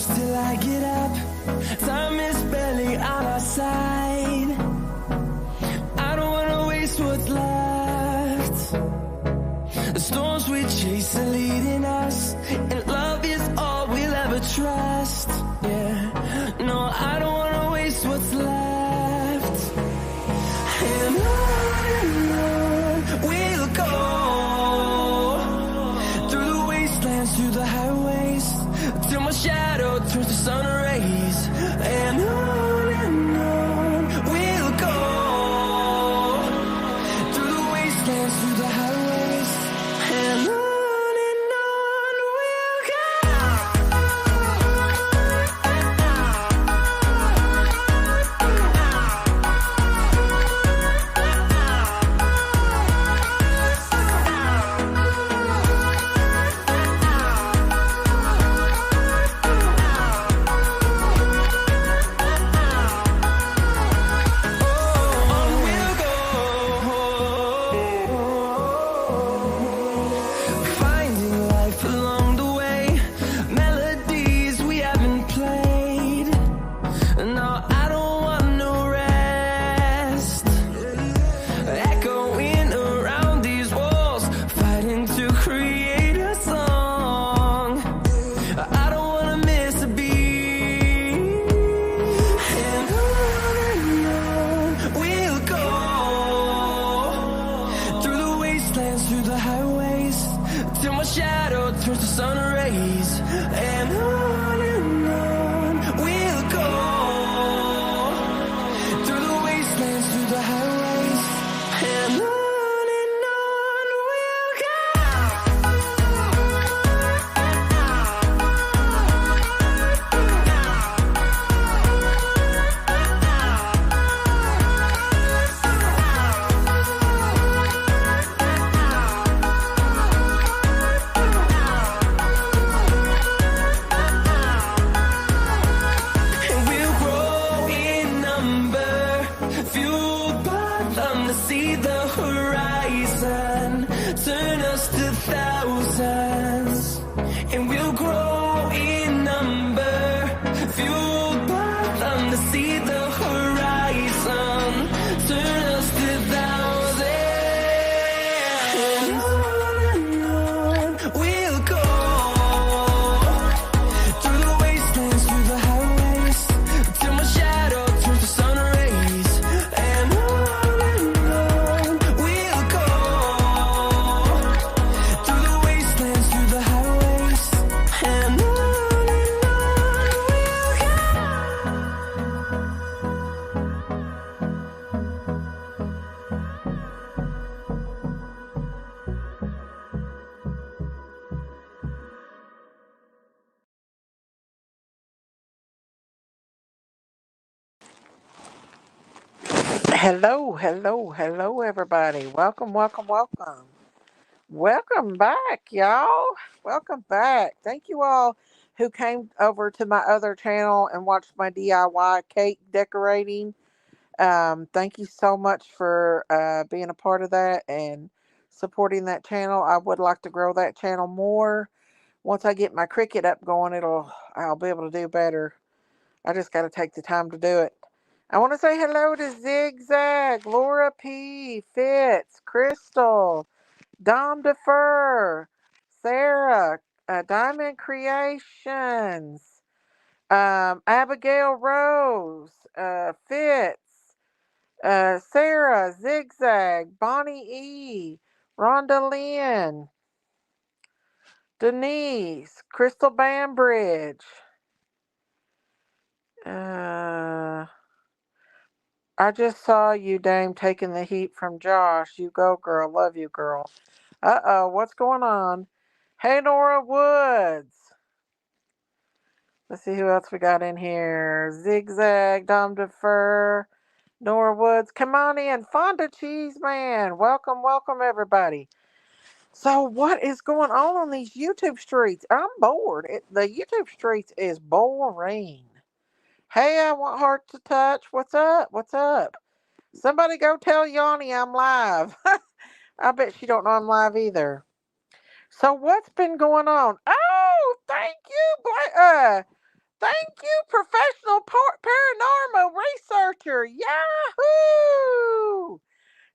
till I get up. Time is barely on our side. I don't wanna waste what's left. The storms we chase are leading us, and love is all we'll ever trust. Yeah, no, I don't wanna waste what's left. And on we'll go, through the wastelands, through the highways, till my shadow turns to sun rays. And on we'll go, through the wastelands, through the highways, and on we'll go. Finding life along the way, melodies we haven't played. No, I don't want no rest. Echoing around these walls, fighting to create a song. I don't wanna miss a beat. And on we'll go, through the wastelands, through the highways, till my shadow turns to sun rays. And on we'll go, through the wastelands, through the highways, and on we'll go. And we'll grow in number, fueled by them to see the horizon, turn us to thousands. And we'll grow in number, fueled by them to see the horizon, turn us to thousands. And on we'll go, through the wastelands, through the highways, till my shadow turns to sun rays. And on we'll go, through the wastelands, through the highways, and on we'll go. Hello, everybody. Welcome. Welcome back, y'all. Welcome back. Thank you all who came over to my other channel and watched my DIY cake decorating. Thank you so much for being a part of that and supporting that channel. I would like to grow that channel more. Once I get my Cricut up going, I'll be able to do better. I just got to take the time to do it. I want to say hello to Zigzag, Laura P, Fitz, Crystal, Dom Defer, Sarah, Diamond Creations, Abigail Rose, Fitz, Sarah, Zigzag, Bonnie E, Rhonda Lynn, Denise, Crystal Bambridge, I just saw you, Dame, taking the heat from Josh. You go, girl. Love you, girl. Uh-oh, what's going on? Hey, Nora Woods. Let's see who else we got in here. Zigzag, Dom Defer, Nora Woods. Come on in. Fonda Cheese Man. Welcome, everybody. So what is going on these YouTube streets? I'm bored. The YouTube streets is boring. Hey, I want heart to touch. What's up? Somebody go tell Yanni I'm live. I bet she don't know I'm live either. So what's been going on? Oh, thank you, Thank you, professional paranormal researcher. Yahoo!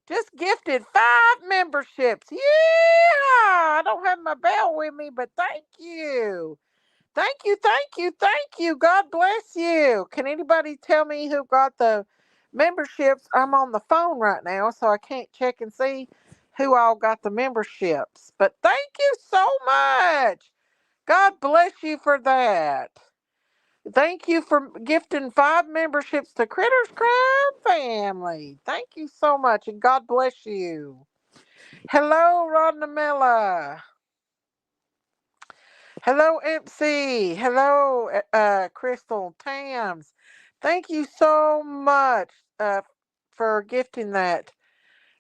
Just gifted 5 memberships. Yeah! I don't have my bell with me, but thank you. Thank you, thank you, thank you. God bless you. Can anybody tell me who got the memberships? I'm on the phone right now, so I can't check and see who all got the memberships. But thank you so much. God bless you for that. Thank you for gifting 5 memberships to Critters Crab family. Thank you so much, and God bless you. Hello, Rodnamilla. Hello, MC. Hello, Crystal Tams. Thank you so much for gifting that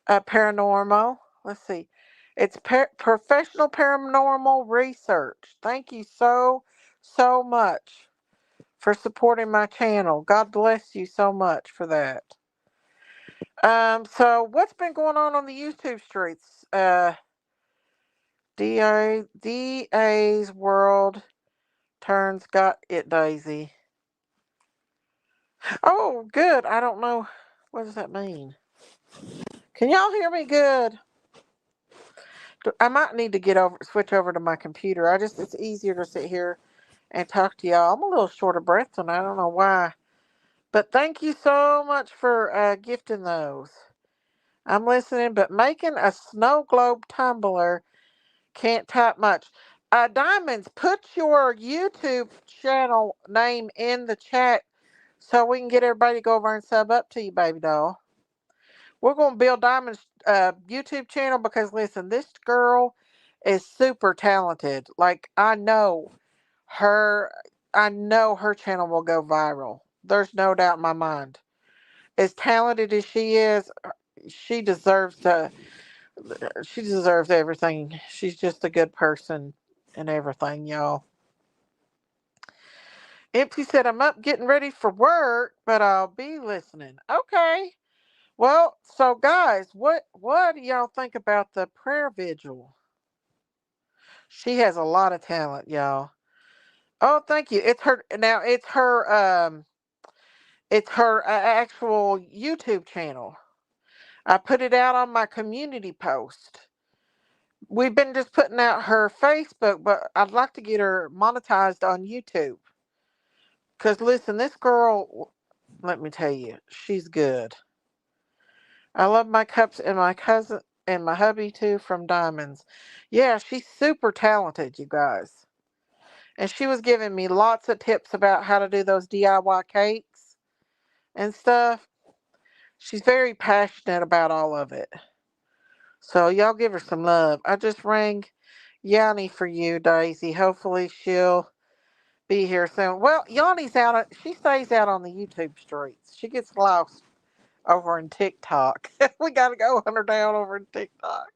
paranormal. Let's see. It's professional paranormal research. Thank you so much for supporting my channel. God bless you so much for that. So what's been going on the YouTube streets? DA's world turns got it, Daisy. Oh, good. I don't know. What does that mean? Can y'all hear me good? I might need to switch over to my computer. It's easier to sit here and talk to y'all. I'm a little short of breath tonight. I don't know why. But thank you so much for gifting those. I'm listening, but making a snow globe tumbler can't type much. Diamonds, put your YouTube channel name in the chat so we can get everybody to go over and sub up to you, baby doll. We're going to build Diamond's YouTube channel because, listen, this girl is super talented. Like, her, I know her channel will go viral. There's no doubt in my mind. As talented as she is, she deserves to she deserves everything. She's just a good person and everything, y'all. Empty said, I'm up getting ready for work, but I'll be listening. Okay. Well, so guys, what do y'all think about the prayer vigil? She has a lot of talent, y'all. Oh, thank you. It's her actual YouTube channel. I put it out on my community post. We've been just putting out her Facebook, but I'd like to get her monetized on YouTube. Because listen, this girl, let me tell you, she's good. I love my cups and my cousin and my hubby too from Diamonds. Yeah, she's super talented, you guys. And she was giving me lots of tips about how to do those DIY cakes and stuff. She's very passionate about all of it. So y'all give her some love. I just rang Yanni for you, Daisy. Hopefully she'll be here soon. Well, Yanni's she stays out on the YouTube streets. She gets lost over in TikTok. We got to go hunt her down over in TikTok.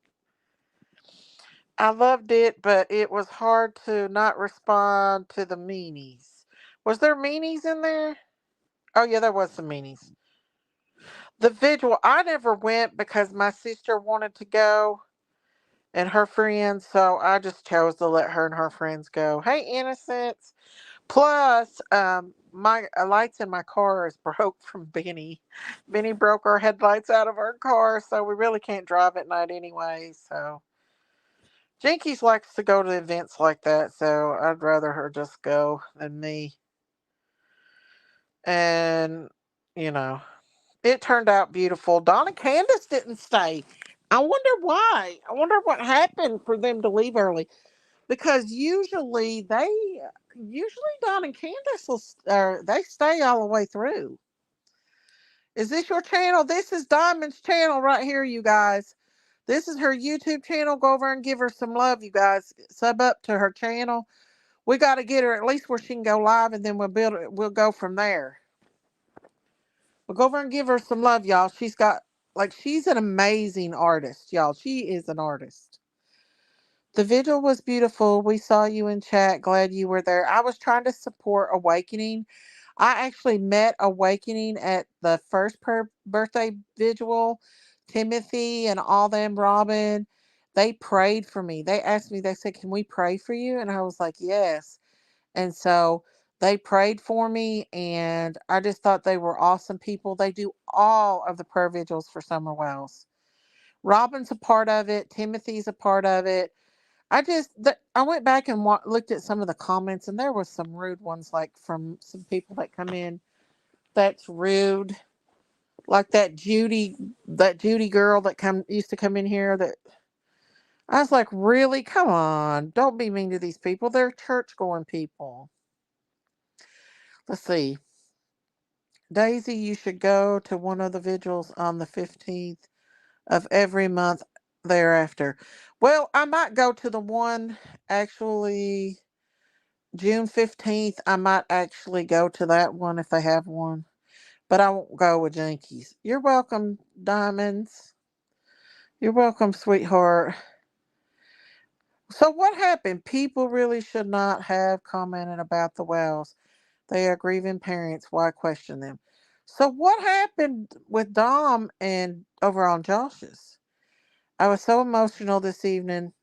I loved it, but it was hard to not respond to the meanies. Was there meanies in there? Oh, yeah, there was some meanies. The vigil, I never went because my sister wanted to go and her friends, so I just chose to let her and her friends go. Hey, innocents. Plus, my lights in my car is broke from Benny. Benny broke our headlights out of our car, so we really can't drive at night anyway. So Jinkies likes to go to events like that, so I'd rather her just go than me. And you know, it turned out beautiful. Donna Candace didn't stay. I wonder why. I wonder what happened for them to leave early. Because usually Don and Candace they stay all the way through. Is this your channel? This is Diamond's channel right here, you guys. This is her YouTube channel. Go over and give her some love, you guys. Sub up to her channel. We got to get her at least where she can go live, and then we'll build it. We'll go from there. We'll go over and give her some love, y'all. She's an amazing artist, y'all. She is an artist. The vigil was beautiful. We saw you in chat. Glad you were there. I was trying to support Awakening. I actually met Awakening at the first birthday vigil. Timothy and all them, Robin, they prayed for me. They asked me, they said, can we pray for you? And I was like, yes. And so They prayed for me, and I just thought they were awesome people. They do all of the prayer vigils for Summer Wells. Robin's a part of it. Timothy's a part of it. I went back and looked at some of the comments, and there was some rude ones, like from some people that come in. That's rude, like that Judy girl that used to come in here. That I was like, really, come on, don't be mean to these people. They're church going people. Let's see, Daisy, you should go to one of the vigils on the 15th of every month thereafter. Well, I might go to the one actually June 15th. I might actually go to that one if they have one, but I won't go with Jinkies. You're welcome, Diamonds. You're welcome, sweetheart. So, what happened? People really should not have commented about the Wells. They are grieving parents. Why question them? So, what happened with Dom and over on Josh's? I was so emotional this evening.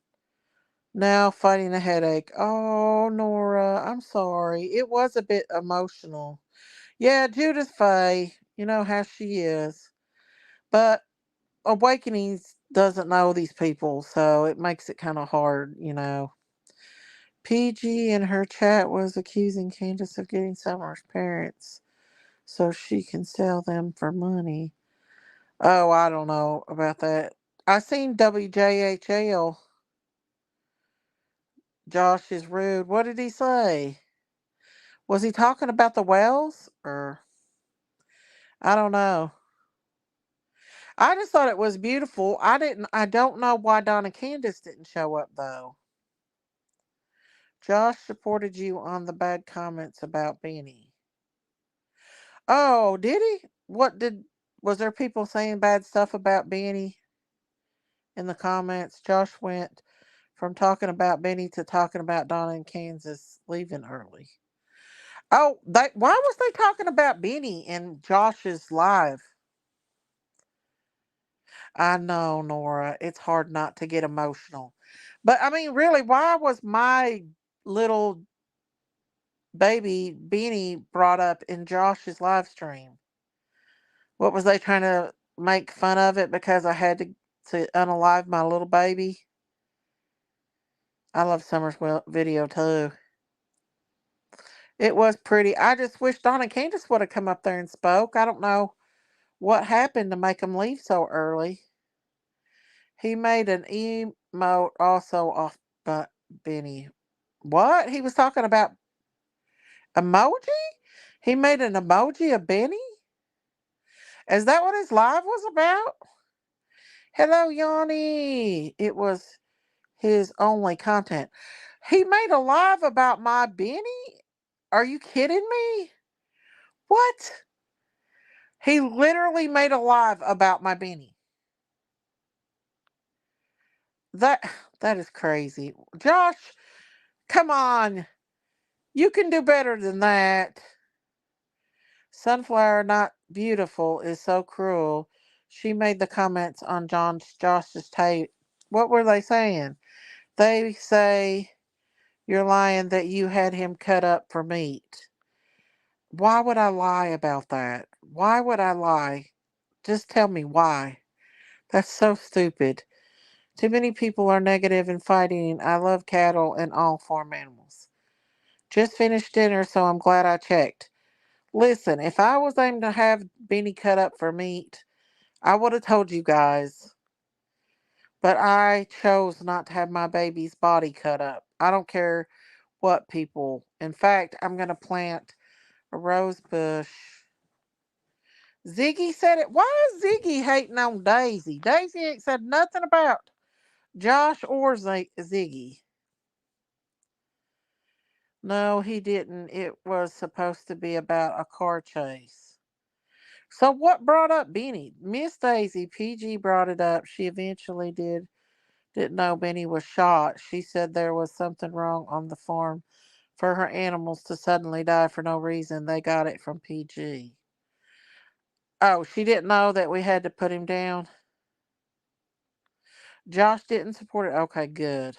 Now fighting a headache. Oh, Nora, I'm sorry. It was a bit emotional. Yeah, Judith Faye, you know how she is. But Awakenings doesn't know these people, so it makes it kind of hard. PG in her chat was accusing Candace of getting Summer's parents so she can sell them for money. Oh, I don't know about that. I seen WJHL. Josh is rude. What did he say? Was he talking about the Wells? Or I don't know. I just thought it was beautiful. I don't know why Donna Candace didn't show up though. Josh supported you on the bad comments about Benny. Oh, did he? Was there people saying bad stuff about Benny in the comments? Josh went from talking about Benny to talking about Donna in Kansas leaving early. Oh, why was they talking about Benny in Josh's live? I know, Nora. It's hard not to get emotional. But I mean, really, why was my little baby Beanie brought up in Josh's live stream? What was they trying to make fun of it because I had to unalive my little baby? I love Summer's video too. It was pretty. I just wish Donna Candace would have come up there and spoke. I don't know what happened to make him leave so early. He made an emote also off Benny. What? He was talking about emoji? He made an emoji of Benny? Is that what his live was about? Hello, Yanni. It was his only content. He made a live about my Benny? Are you kidding me? What? He literally made a live about my Benny. That that is crazy. Josh, come on. You can do better than that. Sunflower Not Beautiful is so cruel. She made the comments on Josh's tape. What were they saying? They say you're lying that you had him cut up for meat. Why would I lie about that? Why would I lie? Just tell me why. That's so stupid. Too many people are negative and fighting. I love cattle and all farm animals. Just finished dinner, so I'm glad I checked. Listen, if I was aiming to have Beanie cut up for meat, I would have told you guys. But I chose not to have my baby's body cut up. I don't care what people. In fact, I'm going to plant a rose bush. Ziggy said it. Why is Ziggy hating on Daisy? Daisy ain't said nothing about Josh or Ziggy. No, he didn't. It was supposed to be about a car chase. So what brought up Benny? Miss Daisy, PG brought it up. She eventually didn't know Benny was shot. She said there was something wrong on the farm for her animals to suddenly die for no reason. They got it from PG. Oh, she didn't know that we had to put him down. Josh didn't support it. Okay, good.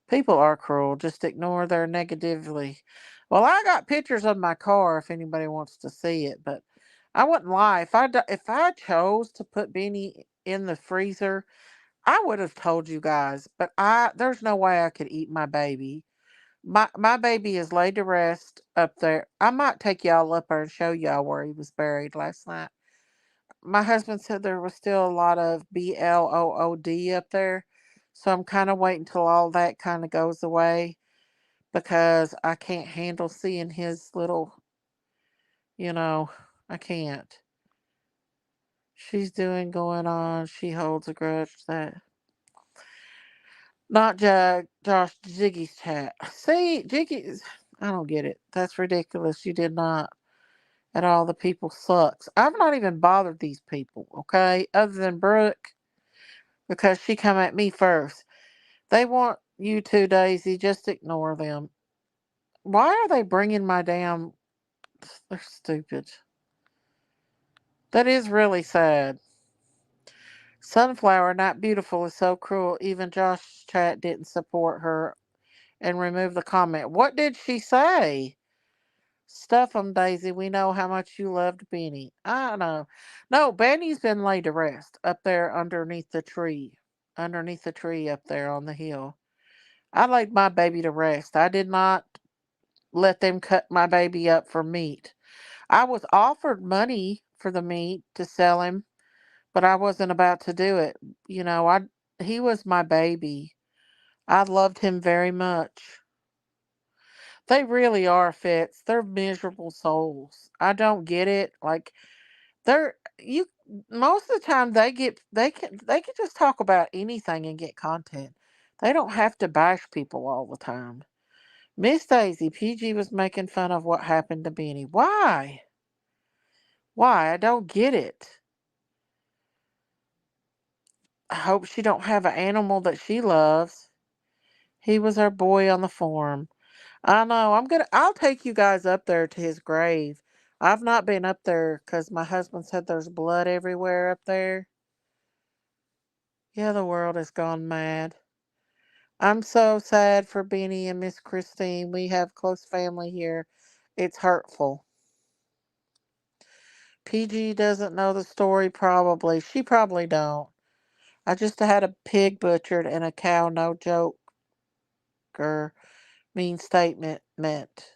People are cruel. Just ignore their negatively. Well, I got pictures of my car if anybody wants to see it, but I wouldn't lie. If I chose to put Benny in the freezer, I would have told you guys. But I there's no way I could eat my baby. My baby is laid to rest up there. I might take y'all up there and show y'all where he was buried last night. My husband said there was still a lot of BLOOD up there. So I'm kind of waiting till all that kind of goes away because I can't handle seeing his little, you know, I can't. She's doing going on. She holds a grudge that. Not Josh, Jiggy's chat. See, Jiggy's. I don't get it. That's ridiculous. You did not. At all, the people sucks. I've not even bothered these people, okay? Other than Brooke, because she come at me first. They want you to, Daisy. Just ignore them. Why are they bringing my damn? They're stupid. That is really sad. Sunflower, not beautiful, is so cruel. Even Josh chat didn't support her and remove the comment. What did she say? Stuff 'em, Daisy. We know how much you loved Benny. I know. No, Benny's been laid to rest up there underneath the tree. Underneath the tree up there on the hill. I laid my baby to rest. I did not let them cut my baby up for meat. I was offered money for the meat to sell him, but I wasn't about to do it. I he was my baby. I loved him very much. They really are Fits. They're miserable souls. I don't get it. Like they're you most of the time they can just talk about anything and get content. They don't have to bash people all the time. Miss Daisy, PG was making fun of what happened to Benny. Why? Why? I don't get it. I hope she don't have an animal that she loves. He was our boy on the farm. I know. I'll take you guys up there to his grave. I've not been up there because my husband said there's blood everywhere up there. Yeah, the world has gone mad. I'm so sad for Benny and Miss Christine. We have close family here. It's hurtful. PG doesn't know the story probably. She probably don't. I just had a pig butchered and a cow, no joke, or mean statement meant.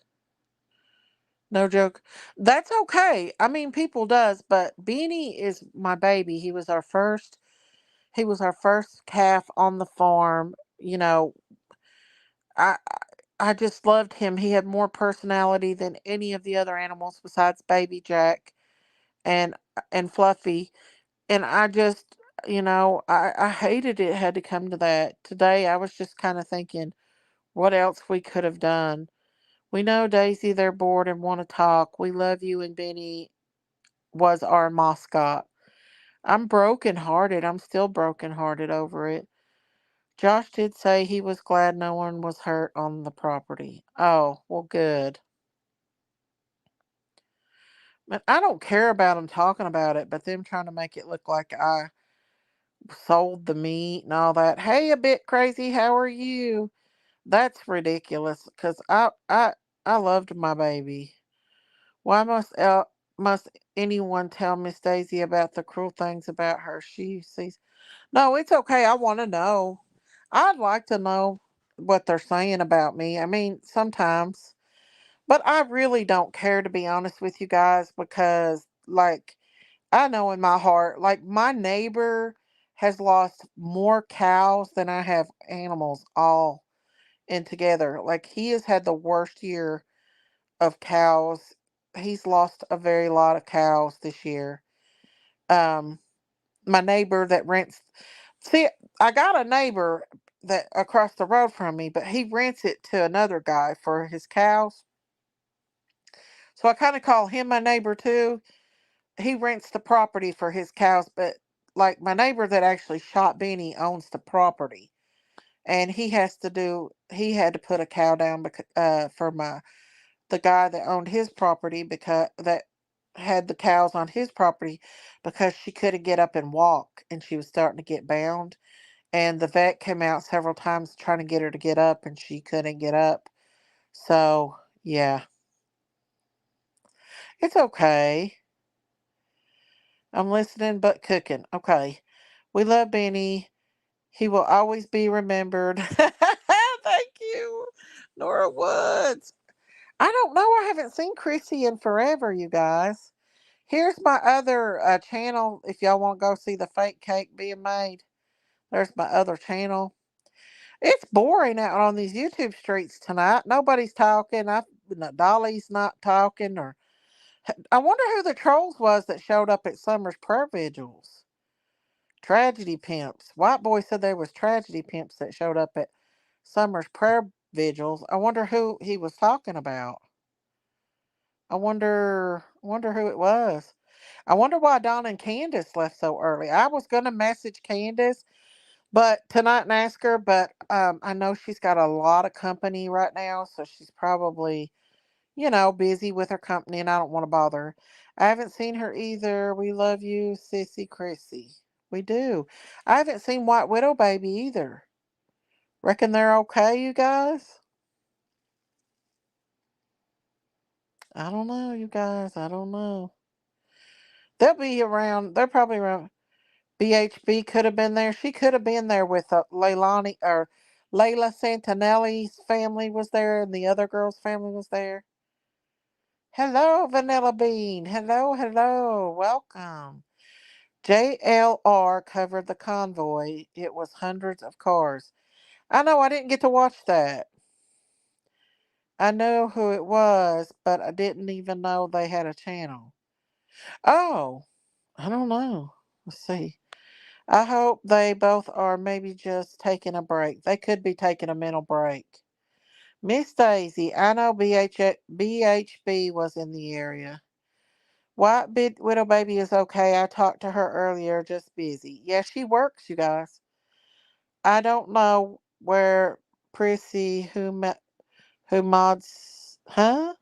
No joke. That's okay. I mean, people does, but Beanie is my baby. He was our first calf on the farm. I I just loved him. He had more personality than any of the other animals besides Baby Jack and Fluffy. And I hated it had to come to that. Today I was just kind of thinking what else we could have done. We know, Daisy, they're bored and want to talk. We love you, and Benny was our mascot. I'm brokenhearted. I'm still brokenhearted over it. Josh did say he was glad no one was hurt on the property. Oh, well, good. But I don't care about them talking about it, but them trying to make it look like I sold the meat and all that. Hey, a bit crazy. How are you? That's ridiculous. Cause I loved my baby. Why must anyone tell Miss Daisy about the cruel things about her she sees? No, it's okay. I want to know. I'd like to know what they're saying about me. I mean, sometimes, but I really don't care to be honest with you guys because, like, I know in my heart, like, my neighbor has lost more cows than I have animals all in together. Like, he has had the worst year of cows. He's lost a very lot of cows this year. Um, my neighbor that rents, see, I got a neighbor that across the road from me, but he rents it to another guy for his cows. So I kind of call him my neighbor too. He rents the property for his cows, but like my neighbor that actually shot Benny owns the property, and he had to put a cow down for the guy that owned his property because that had the cows on his property because she couldn't get up and walk and she was starting to get bound And the vet came out several times trying to get her to get up, and she couldn't get up. So, yeah, it's okay. I'm listening but cooking. Okay. We love Benny. He will always be remembered. Thank you, Nora Woods. I don't know. I haven't seen Chrissy in forever, you guys. Here's my other channel if y'all want to go see the fake cake being made. There's my other channel. It's boring out on these YouTube streets tonight. Nobody's talking. Dolly's not talking. Or I wonder who the trolls was that showed up at Summer's prayer vigils. Tragedy pimps. White boy said there was tragedy pimps that showed up at Summer's prayer vigils. I wonder who he was talking about. I wonder who it was. I wonder why Don and Candace left so early. I was gonna message Candace, but tonight and ask her, but I know she's got a lot of company right now, so she's probably, busy with her company, and I don't want to bother her. I haven't seen her either. We love you, Sissy Chrissy. We do. I haven't seen White Widow Baby either. Reckon they're okay, you guys? I don't know, you guys. I don't know. They'll be around. They're probably around. BHB could have been there. She could have been there with Leilani or Layla Santinelli's family was there, and the other girl's family was there. Hello, Vanilla Bean. Hello, hello. Welcome. JLR covered the convoy. It was hundreds of cars. I know I didn't get to watch that. I know who it was, but I didn't even know they had a channel. Oh, I don't know. Let's see. I hope they both are maybe just taking a break. They could be taking a mental break. Miss Daisy, I know BHB was in the area. White Widow Baby is okay. I talked to her earlier, just busy. Yeah, she works, you guys. I don't know where Prissy, who mods, huh?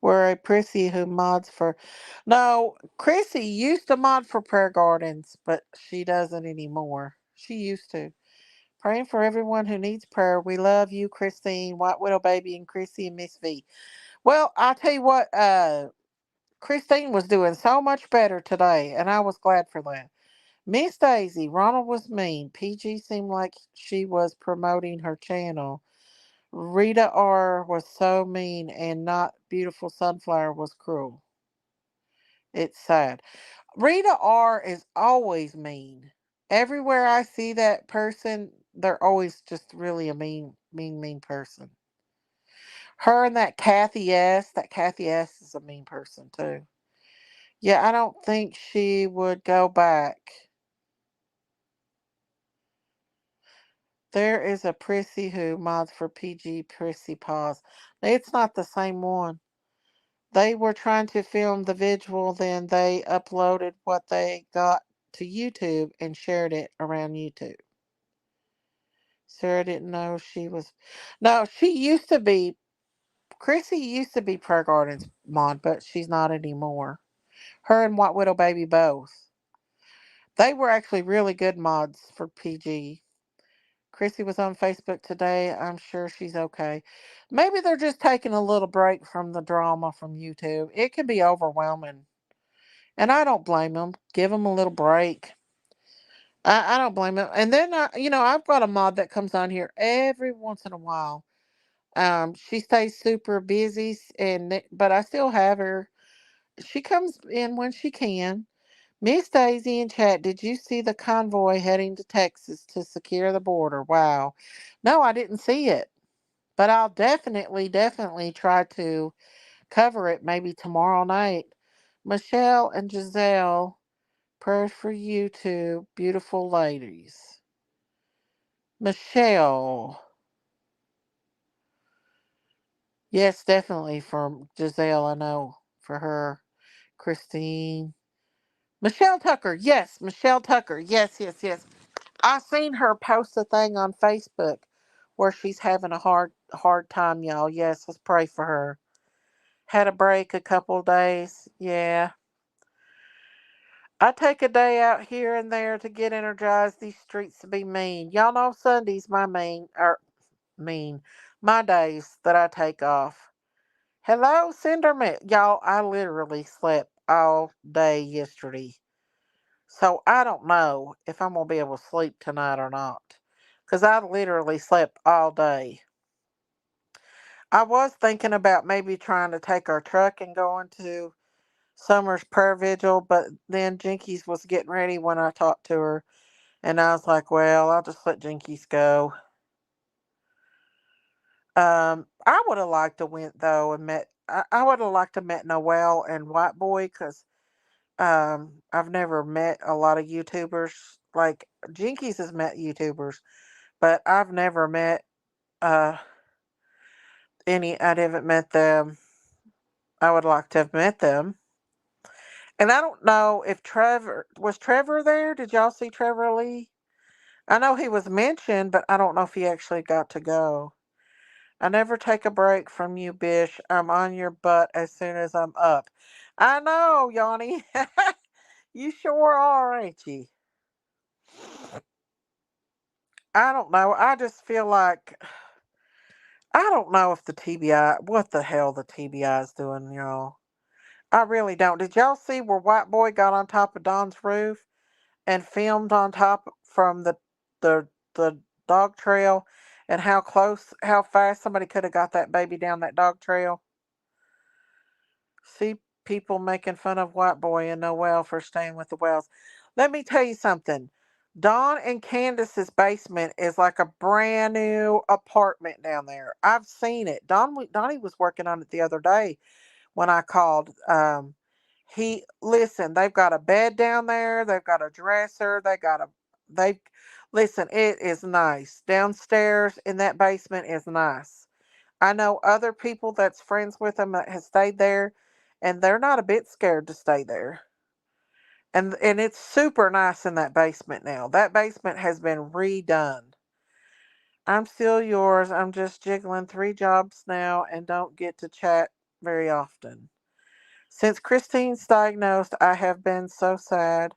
Where a Prissy who mods for. No, Chrissy used to mod for Prayer Gardens, but she doesn't anymore. She used to. Praying for everyone who needs prayer. We love you, Christine, White Widow Baby, and Chrissy and Miss V. Well, I'll tell you what, Christine was doing so much better today, and I was glad for that. Miss Daisy, Ronald was mean. PG seemed like she was promoting her channel. Rita R was so mean, and not beautiful sunflower was cruel. It's sad. Rita R is always mean. Everywhere I see that person, they're always just really a mean person. Her and that Kathy S. That Kathy S. is a mean person too. Yeah, I don't think she would go back. There is a Prissy who mods for PG Prissy Paws. It's not the same one. They were trying to film the visual, then they uploaded what they got to YouTube and shared it around YouTube. Sarah didn't know she was. No, she used to be. Chrissy used to be Prayer Gardens mod, but she's not anymore. Her and White Widow Baby both. They were actually really good mods for PG. Chrissy was on Facebook today. I'm sure she's okay. Maybe they're just taking a little break from the drama from YouTube. It can be overwhelming. And I don't blame them. Give them a little break. I don't blame them. And then, I've got a mod that comes on here every once in a while. She stays super busy, but I still have her. She comes in when she can. Miss Daisy in chat, did you see the convoy heading to Texas to secure the border? Wow. No, I didn't see it. But I'll definitely try to cover it maybe tomorrow night. Michelle and Giselle, prayers for you two beautiful ladies. Michelle. Yes, definitely for Giselle, I know. For her. Christine. Michelle Tucker. Yes, Michelle Tucker. Yes, yes, yes. I seen her post a thing on Facebook where she's having a hard time, y'all. Yes, let's pray for her. Had a break a couple of days. Yeah. I take a day out here and there to get energized. These streets to be mean. Y'all know Sunday's my mean, my days that I take off. Hello, Cinderman. Y'all, I literally slept all day yesterday. So I don't know if I'm going to be able to sleep tonight or not. Because I literally slept all day. I was thinking about maybe trying to take our truck and going to Summer's prayer vigil, but then Jinkies was getting ready when I talked to her. And I was like, well, I'll just let Jinkies go. I would have liked to went though and met. I would have liked to met Noel and White Boy because I've never met a lot of YouTubers. Like Jinkies has met YouTubers, but I've never met uh any. I haven't met them. I would like to have met them. And I don't know if Trevor there. Did y'all see Trevor Lee? I know he was mentioned, but I don't know if he actually got to go. I never take a break from you, Bish. I'm on your butt as soon as I'm up. I know, Yanni. You sure are, ain't you? I don't know. I just feel like I don't know if the TBI, what the hell the TBI is doing, y'all. I really don't. Did y'all see where White Boy got on top of Don's roof and filmed on top from the the dog trail and how close, how fast somebody could have got that baby down that dog trail? See people making fun of White Boy and Noel for staying with the Wells. Let me tell you something. Dawn and Candace's basement is like a brand new apartment down there. I've seen it. Donnie was working on it the other day when I called. He listen. They've got a bed down there. They've got a dresser. They listen. It is nice downstairs in that basement is nice. I know other people that's friends with them that has stayed there, and they're not a bit scared to stay there. And it's super nice in that basement now. That basement has been redone. I'm still yours. I'm just jiggling 3 jobs now and don't get to chat very often. Since Christine's diagnosed, I have been so sad.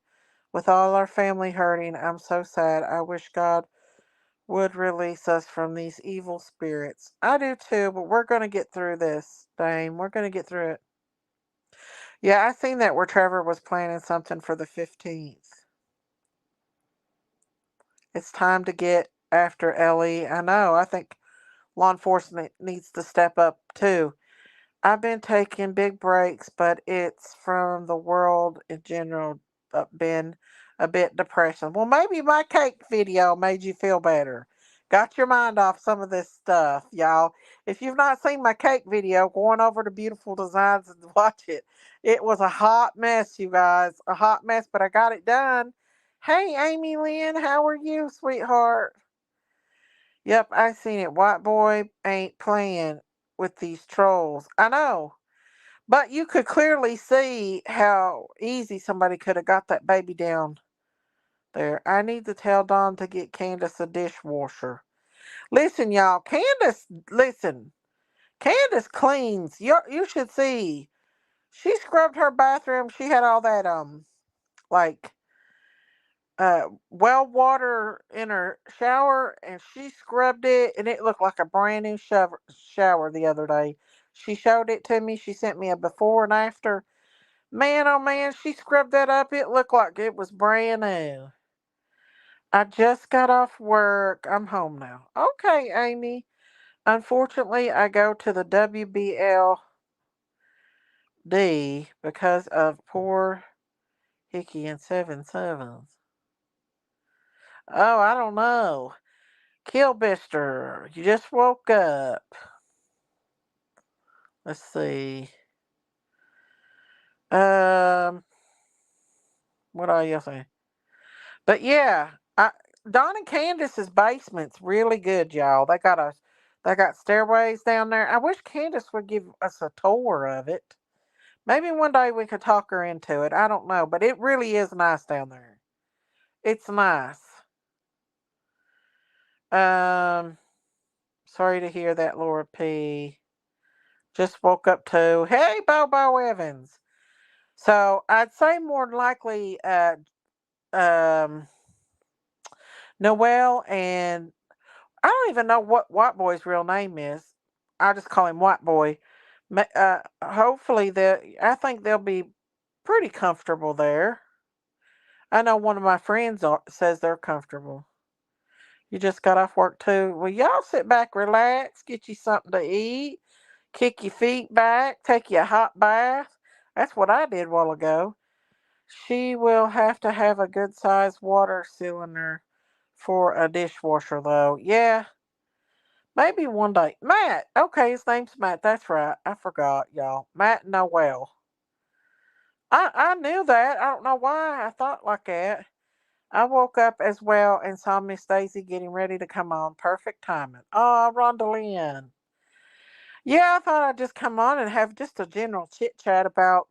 With all our family hurting, I'm so sad. I wish God would release us from these evil spirits. I do too, but we're going to get through this, Dame. We're going to get through it. Yeah, I seen that where Trevor was planning something for the 15th. It's time to get after Ellie. I know. I think law enforcement needs to step up too. I've been taking big breaks, but it's from the world in general been a bit depressing. Well, maybe my cake video made you feel better. Got your mind off some of this stuff, y'all. If you've not seen my cake video, go on over to Beautiful Designs and watch it. It was a hot mess, you guys. A hot mess, but I got it done. Hey, Amy Lynn, how are you, sweetheart? Yep, I seen it. White Boy ain't playing with these trolls. I know. But you could clearly see how easy somebody could have got that baby down there. I need to tell Dawn to get Candace a dishwasher. Listen, y'all, listen. Candace cleans. You should see. She scrubbed her bathroom. She had all that like well water in her shower and she scrubbed it and it looked like a brand new shower the other day. She showed it to me. She sent me a before and after. Man, oh man, she scrubbed that up. It looked like it was brand new. I just got off work. I'm home now. Okay, Amy. Unfortunately, I go to the WBLD because of poor Hickey and 7 sevens. Oh, I don't know. Killbister, you just woke up. Let's see. Um, what are you saying? But yeah, Don and Candace's basement's really good, y'all. They got stairways down there. I wish Candace would give us a tour of it. Maybe one day we could talk her into it. I don't know, but it really is nice down there. It's nice. Um, sorry to hear that, Laura P. Just woke up too. Hey, Bobo Evans. So I'd say more than likely um, Noel and I don't even know what White Boy's real name is. I just call him White Boy. Hopefully, I think they'll be pretty comfortable there. I know one of my friends says they're comfortable. You just got off work too. Well, y'all sit back, relax, get you something to eat, kick your feet back, take you a hot bath. That's what I did a while ago. She will have to have a good sized water cylinder for a dishwasher, though. Yeah, maybe one day. Matt. Okay, his name's Matt. That's right. I forgot, y'all. Matt Noel. I knew that. I don't know why I thought like that. I woke up as well and saw Miss Daisy getting ready to come on. Perfect timing. Oh, Rhonda Lynn. Yeah, I thought I'd just come on and have just a general chit chat about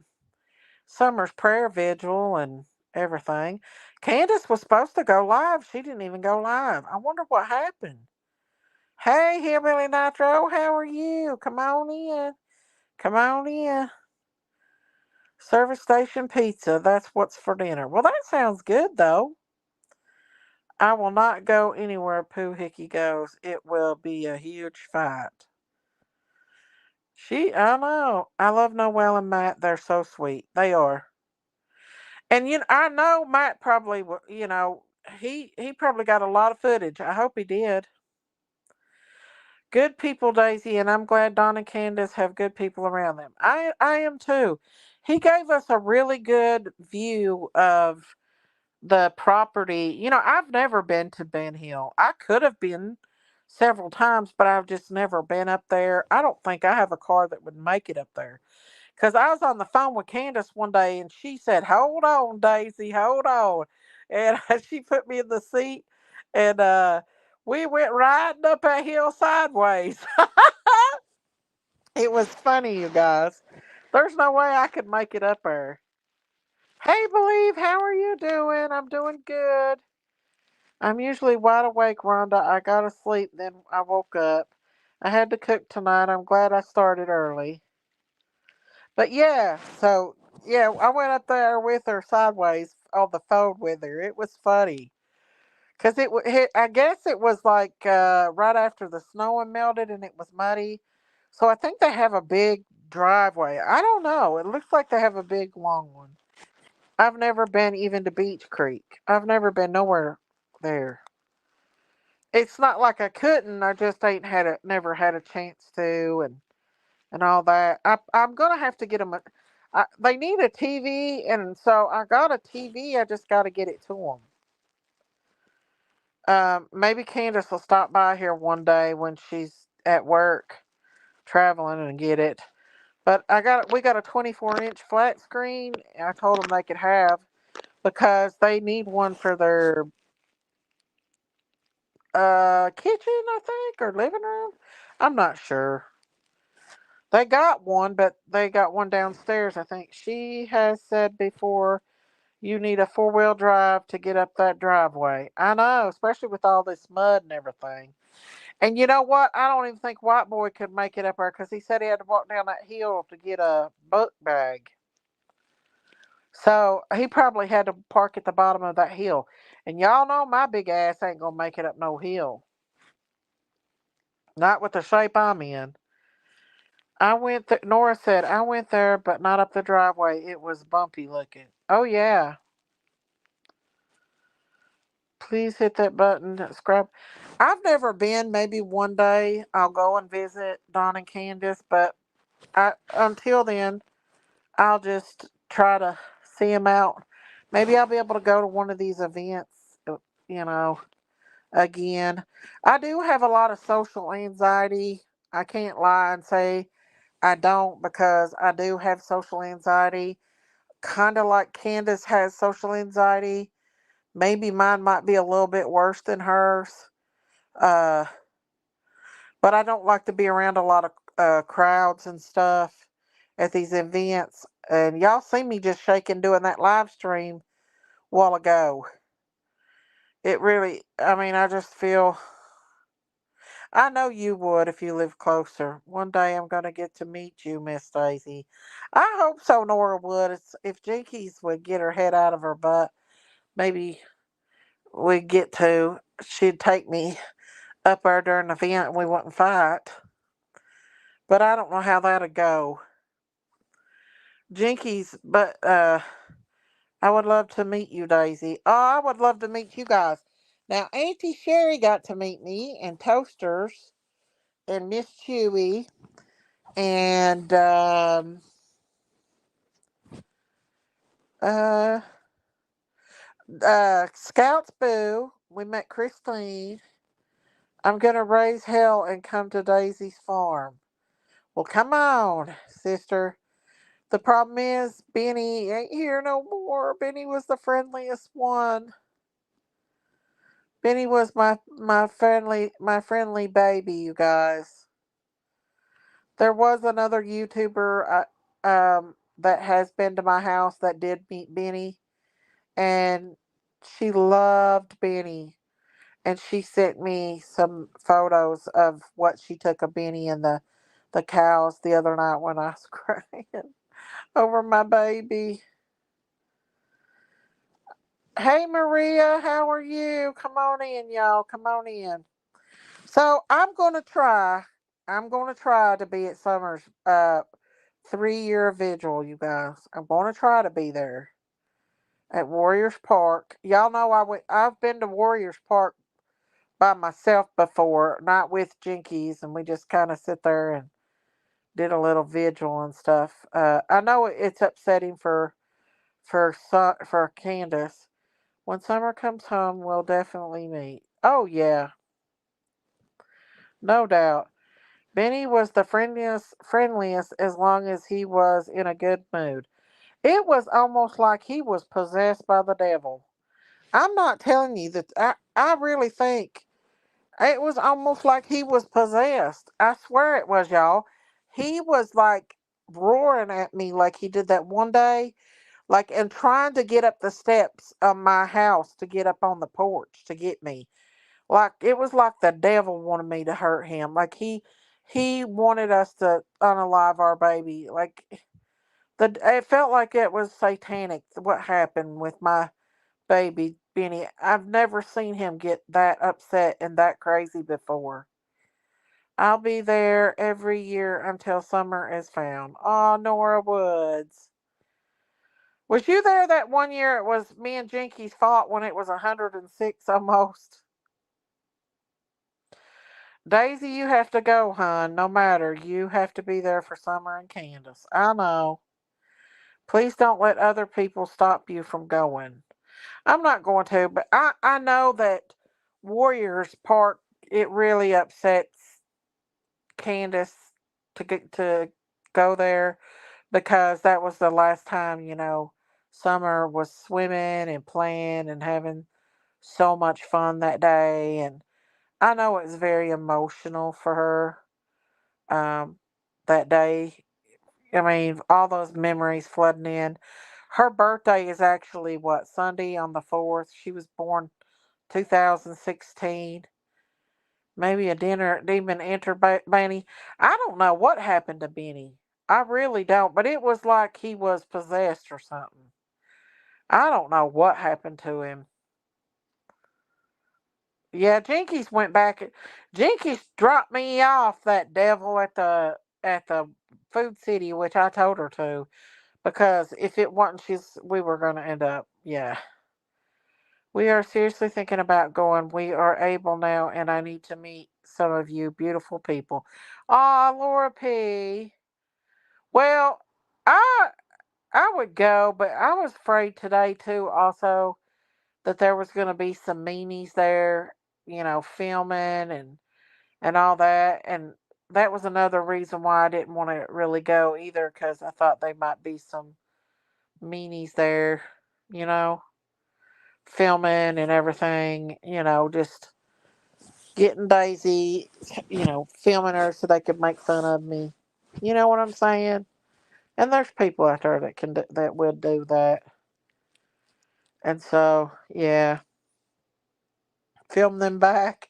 Summer's prayer vigil and everything. Candace was supposed to go live. She didn't even go live. I wonder what happened. Hey, Hillbilly Nitro, how are you? Come on in. Come on in. Service station pizza. That's what's for dinner. Well, that sounds good, though. I will not go anywhere Pooh Hickey goes. It will be a huge fight. I know. I love Noelle and Matt. They're so sweet. They are. And I know Matt probably, he probably got a lot of footage. I hope he did. Good people, Daisy, and I'm glad Don and Candace have good people around them. I am too. He gave us a really good view of the property. I've never been to Ben Hill. I could have been several times, but I've just never been up there. I don't think I have a car that would make it up there. Because I was on the phone with Candace one day and she said, "Hold on, Daisy, hold on." And she put me in the seat and we went riding up that hill sideways. It was funny, you guys. There's no way I could make it up there. Hey, Believe, how are you doing? I'm doing good. I'm usually wide awake, Rhonda. I got to sleep, then I woke up. I had to cook tonight. I'm glad I started early. But yeah, so yeah, I went up there with her sideways on the phone with her. It was funny because I guess it was like right after the snow and melted and it was muddy. So I think they have a big driveway. I don't know. It looks like they have a big long one. I've never been even to Beach Creek. I've never been nowhere there. It's not like I couldn't. I just ain't never had a chance to, and all that. I'm gonna have to get them. They need a TV, and so I got a TV. I just got to get it to them. Maybe Candace will stop by here one day when she's at work traveling and get it. But we got a 24-inch flat screen. I told them they could have because they need one for their kitchen, I think, or living room. I'm not sure. They got one, but they got one downstairs. I think she has said before you need a four-wheel drive to get up that driveway. I know, especially with all this mud and everything. And you know what? I don't even think White Boy could make it up there because he said he had to walk down that hill to get a book bag. So he probably had to park at the bottom of that hill. And y'all know my big ass ain't gonna make it up no hill. Not with the shape I'm in. Nora said, I went there, but not up the driveway. It was bumpy looking. Oh, yeah. Please hit that button. Subscribe. I've never been. Maybe one day I'll go and visit Don and Candace, but until then, I'll just try to see them out. Maybe I'll be able to go to one of these events, you know, again. I do have a lot of social anxiety. I can't lie and say I don't because I do have social anxiety. Kind of like Candace has social anxiety. Maybe mine might be a little bit worse than hers. Uh, but I don't like to be around a lot of crowds and stuff at these events. And y'all see me just shaking doing that live stream a while ago. It really, I mean, I just feel, I know you would if you lived closer. One day I'm going to get to meet you, Miss Daisy. I hope so, Nora would. If Jinkies would get her head out of her butt, maybe we'd get to. She'd take me up there during the event and we wouldn't fight. But I don't know how that'd go. Jinkies, but I would love to meet you, Daisy. Oh, I would love to meet you guys. Now, Auntie Sherry got to meet me, and Toasters, and Miss Chewy, and uh, Scouts Boo. We met Christine. I'm gonna raise hell and come to Daisy's farm. Well, come on, sister. The problem is Benny ain't here no more. Benny was the friendliest one. Benny was my friendly baby, you guys. There was another YouTuber that has been to my house that did meet Benny, and she loved Benny. And she sent me some photos of what she took of Benny and the cows the other night when I was crying over my baby. Hey Maria, how are you? Come on in, y'all. Come on in. So I'm gonna try to be at Summer's 3 year vigil, you guys. I'm gonna try to be there at Warriors Park. Y'all know I've been to Warriors Park by myself before, not with Jinkies, and we just kinda sit there and did a little vigil and stuff. I know it's upsetting for Candace. When Summer comes home, we'll definitely meet. Oh yeah, no doubt. Benny was the friendliest as long as he was in a good mood. It was almost like he was possessed by the devil. I'm not telling you that. I really think it was almost like he was possessed. I swear it was, y'all. He was like roaring at me like he did that one day, like and trying to get up the steps of my house to get up on the porch to get me. Like it was like the devil wanted me to hurt him. Like he wanted us to unalive our baby. Like it felt like it was satanic what happened with my baby Benny. I've never seen him get that upset and that crazy before. I'll be there every year until Summer is found. Oh, Nora Woods. Was you there that one year it was me and Jinkies fought when it was 106 almost? Daisy, you have to go, hon. No matter. You have to be there for Summer and Candace. I know. Please don't let other people stop you from going. I'm not going to, but I know that Warriors Park, it really upsets Candace to go there because that was the last time, Summer was swimming and playing and having so much fun that day. And I know it was very emotional for her that day. I mean, all those memories flooding in. Her birthday is actually what, Sunday on the 4th? She was born 2016. Maybe a dinner demon entered Benny. I don't know what happened to Benny. I really don't, but it was like he was possessed or something. I don't know what happened to him. Yeah, Jinkies went back. Jinkies dropped me off that devil at the Food City, which I told her to, because if it wasn't, we were going to end up. Yeah, we are seriously thinking about going. We are able now, and I need to meet some of you beautiful people. Ah, Laura P. Well, I I would go, but I was afraid today too. Also, that there was going to be some meanies there, filming and all that. And that was another reason why I didn't want to really go either, because I thought they might be some meanies there, you know, filming and everything, just getting Daisy, filming her so they could make fun of me. You know what I'm saying? And there's people out there that would do that. And so, yeah, film them back.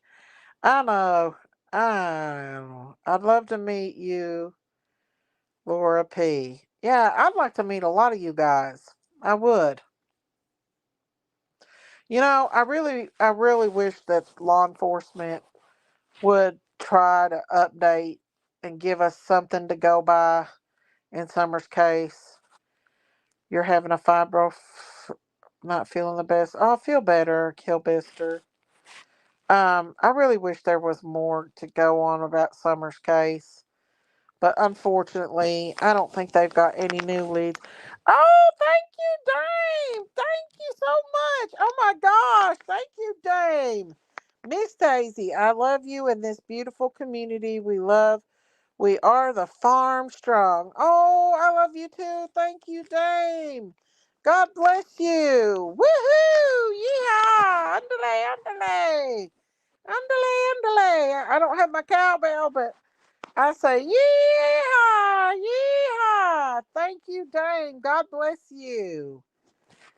I know. I'd love to meet you, Laura P. Yeah, I'd like to meet a lot of you guys. I would. I really wish that law enforcement would try to update and give us something to go by in Summer's case. You're having a not feeling the best. Oh, feel better, Killbister. I really wish there was more to go on about Summer's case. But unfortunately, I don't think they've got any new leads. Oh, thank you, Dame. Thank you so much. Oh my gosh. Thank you, Dame. Miss Daisy, I love you and this beautiful community we love. We are the farm strong. Oh, I love you too. Thank you, Dame. God bless you. Woohoo! Yeehaw! Andale, andale. Andale, andale. I don't have my cowbell, but I say, yeehaw, yeehaw. Thank you, Dane. God bless you.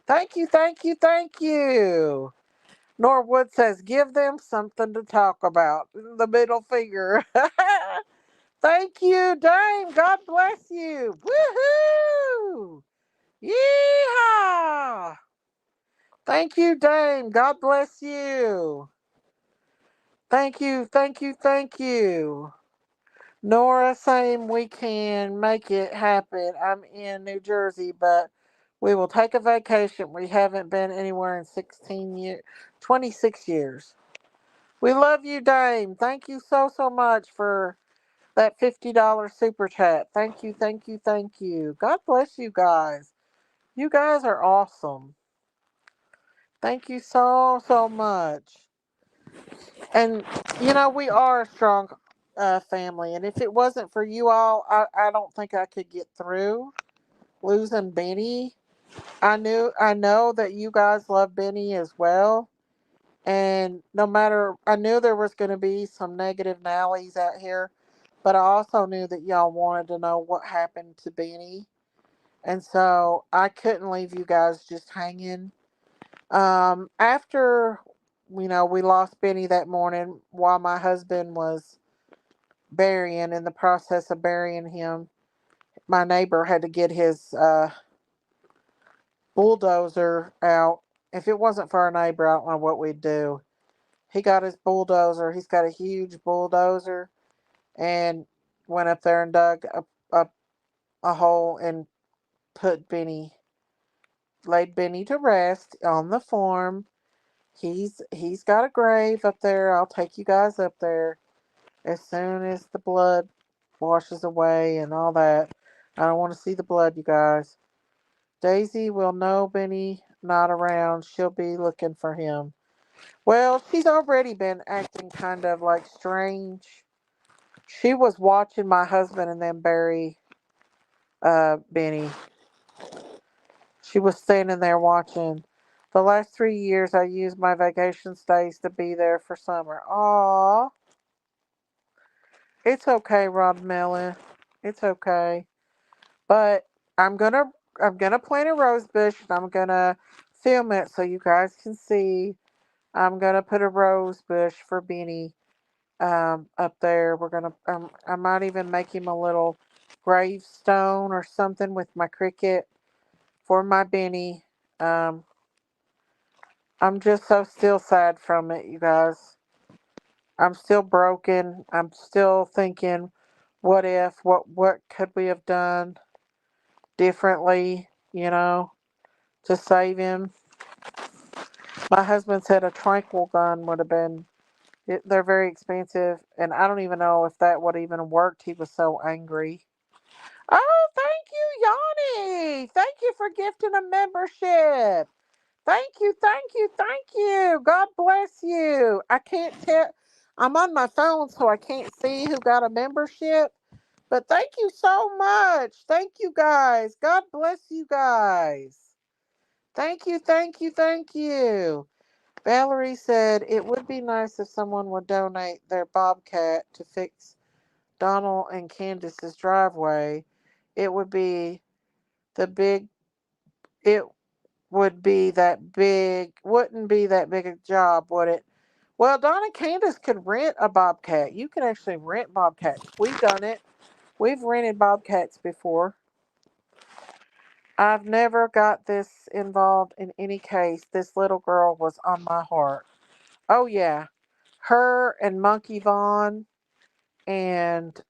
Thank you, thank you, thank you. Norwood says, give them something to talk about. The middle finger. Thank you, Dane. God bless you. Woohoo! Yeehaw! Thank you, Dane. God bless you. Thank you, thank you, thank you. Nora saying we can make it happen. I'm in New Jersey, but we will take a vacation. We haven't been anywhere in 16 years, 26 years. We love you, Dame. Thank you so, so much for that $50 super chat. Thank you, thank you, thank you. God bless you guys. You guys are awesome. Thank you so, so much. And, we are a strong family. And if it wasn't for you all, I don't think I could get through losing Benny. I know that you guys love Benny as well. And no matter, I knew there was going to be some negative Nallies out here, but I also knew that y'all wanted to know what happened to Benny. And so I couldn't leave you guys just hanging. After, we lost Benny that morning while my husband was in the process of burying him, my neighbor had to get his bulldozer out. If it wasn't for our neighbor, I don't know what we'd do. He got his bulldozer. He's got a huge bulldozer and went up there and dug a hole and put laid Benny to rest on the farm. He's got a grave up there. I'll take you guys up there as soon as the blood washes away and all that. I don't want to see the blood, you guys. Daisy will know Benny not around. She'll be looking for him. Well, she's already been acting kind of like strange. She was watching my husband and them bury Benny. She was standing there watching. The last 3 years, I used my vacation stays to be there for summer. Aw, it's okay, Rod Melon. It's okay. But I'm gonna I'm gonna plant a rose bush and I'm gonna film it so you guys can see. I'm gonna put a rose bush for Benny up there. I might even make him a little gravestone or something with my cricket for my Benny. Um, I'm just so still sad from it, you guys. I'm still broken. I'm still thinking, what could we have done differently, to save him? My husband said a tranquil gun would have been. They're very expensive, and I don't even know if that would even have worked. He was so angry. Oh, thank you, Yanni. Thank you for gifting a membership. Thank you, thank you, thank you. God bless you. I can't tell. I'm on my phone, so I can't see who got a membership. But thank you so much. Thank you, guys. God bless you guys. Thank you, thank you, thank you. Valerie said it would be nice if someone would donate their bobcat to fix Donald and Candace's driveway. It would be the big it would be that big wouldn't be that big a job, would it? Well, Donna Candace could rent a bobcat. You can actually rent bobcats. We've done it. We've rented bobcats before. I've never got this involved in any case. This little girl was on my heart. Oh yeah, her and Monkey Vaughn and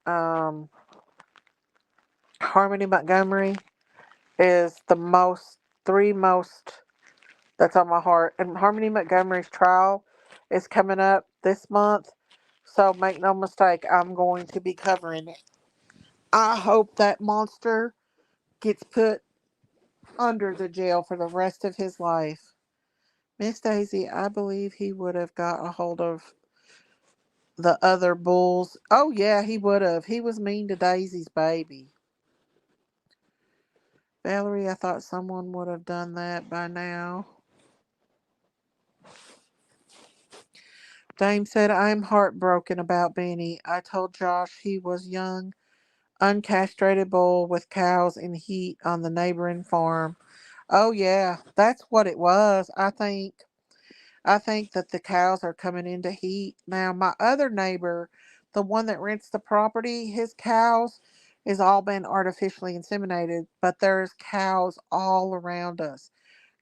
Harmony Montgomery is the most three most that's on my heart. And Harmony Montgomery's trial is coming up this month, so make no mistake, I'm going to be covering it. I hope that monster gets put under the jail for the rest of his life. Miss Daisy, I believe he would have got a hold of the other bulls. Oh, yeah, he would have. He was mean to Daisy's baby. Valerie, I thought someone would have done that by now. Dame said, I'm heartbroken about Benny. I told Josh he was young, uncastrated bull with cows in heat on the neighboring farm. Oh, yeah, that's what it was, I think. I think that the cows are coming into heat. Now, my other neighbor, the one that rents the property, his cows is all been artificially inseminated, but there's cows all around us.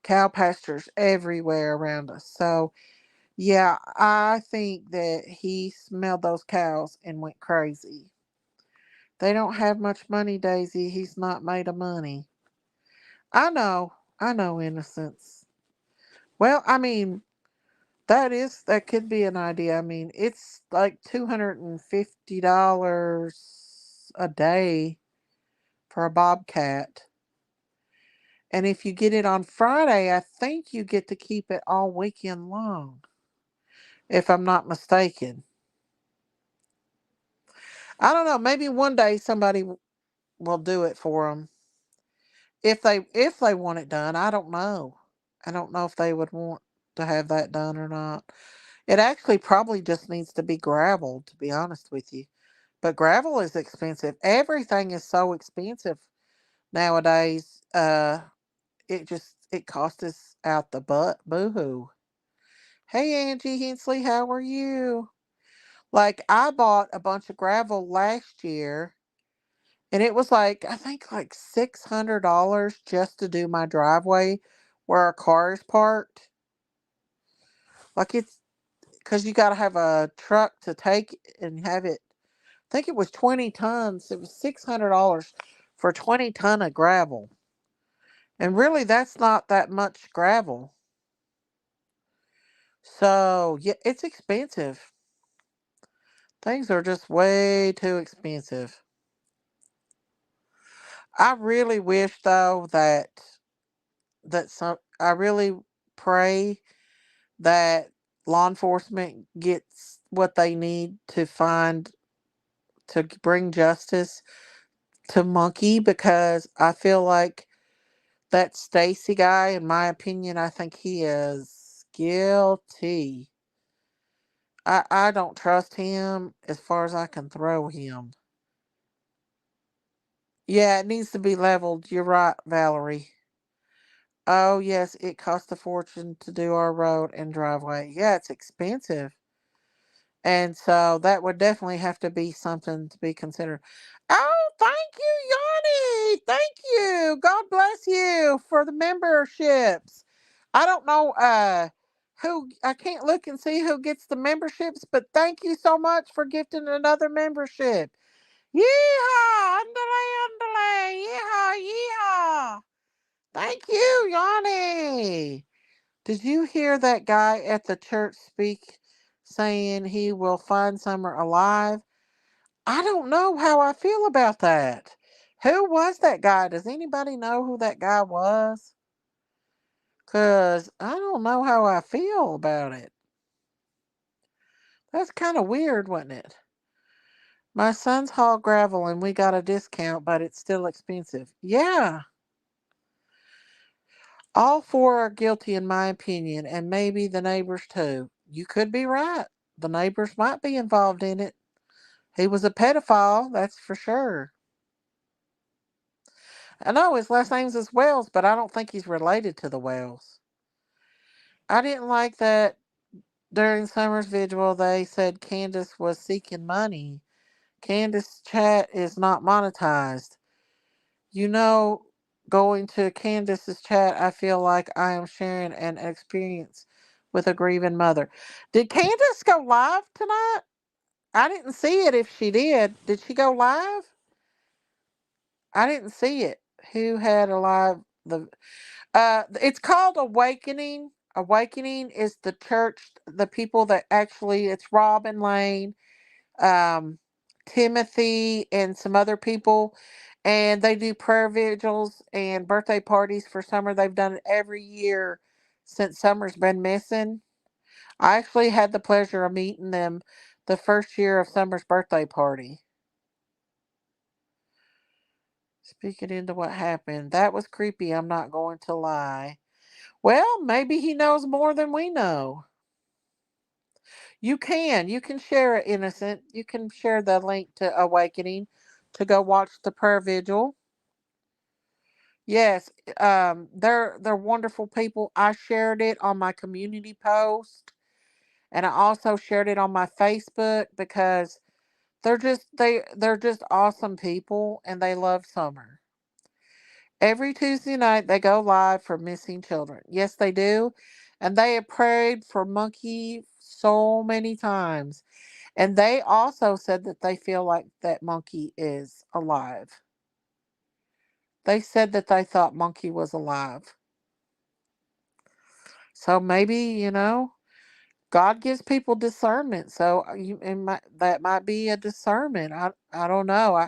Cow pastures everywhere around us. So, yeah, I think that he smelled those cows and went crazy. They don't have much money, Daisy. He's not made of money. I know, innocence. Well, I mean, that could be an idea. I mean, it's like $250 a day for a bobcat. And if you get it on Friday, I think you get to keep it all weekend long, if I'm not mistaken. I don't know, maybe one day somebody will do it for them if they want it done. I don't know. I don't know if they would want to have that done or not. It actually probably just needs to be gravel, to be honest with you. But gravel is expensive. Everything is so expensive nowadays. It costs us out the butt. Boo-hoo. Hey Angie Hensley, how are you? Like I bought a bunch of gravel last year, and it was like I think like $600 just to do my driveway where our car is parked. Like it's because you got to have a truck to take and have it. I think it was 20 tons. It was $600 for 20 ton of gravel. And really, that's not that much gravel. So, yeah, it's expensive. Things are just way too expensive. I really wish though I really pray that law enforcement gets what they need to find to bring justice to Monkey, because I feel like that Stacy guy, in my opinion, I think he is guilty. I don't trust him as far as I can throw him. Yeah, it needs to be leveled. You're right, Valerie. Oh, yes, it costs a fortune to do our road and driveway. Yeah, it's expensive. And so that would definitely have to be something to be considered. Oh, thank you, Yanni. Thank you. God bless you for the memberships. I don't know who I can't look and see who gets the memberships, but thank you so much for gifting another membership. Yeehaw! Underlay, underlay. Yeehaw, yeehaw. Thank you, Yanni. Did you hear that guy at the church speak saying he will find Summer alive? I don't know how I feel about that. Who was that guy? Does anybody know who that guy was? Because I don't know how I feel about it. That's kind of weird, wasn't it? My son's hauled gravel and we got a discount, but it's still expensive. Yeah, all four are guilty in my opinion, and maybe the neighbors too. You could be right. The neighbors might be involved in it. He was a pedophile, that's for sure. I know his last name's is Wells, but I don't think he's related to the Wells. I didn't like that During Summer's vigil, they said Candace was seeking money. Candace's chat is not monetized. You know, going to Candace's chat, I feel like I am sharing an experience with a grieving mother. Did Candace go live tonight? I didn't see it if she did. Did she go live? I didn't see it. Who had a live the it's called Awakening. Awakening is the church, the people that actually it's Robin Lane, um, Timothy, and some other people. And they do prayer vigils and birthday parties for Summer. They've done it every year since Summer's been missing. I actually had the pleasure of meeting them the first year of Summer's birthday party. Speaking into what happened, that was creepy, I'm not going to lie. Well, maybe he knows more than we know. You can share it, Innocent. You can share the link to Awakening to go watch the prayer vigil. Yes, they're wonderful people. I shared it on my community post, and I also shared it on my Facebook because they're just awesome people, and they love Summer. Every Tuesday night they go live for missing children. Yes, they do, and they have prayed for Monkey so many times. And they also said that they feel like that Monkey is alive. They said that they thought Monkey was alive. So maybe, God gives people discernment. So that might be a discernment. I don't know.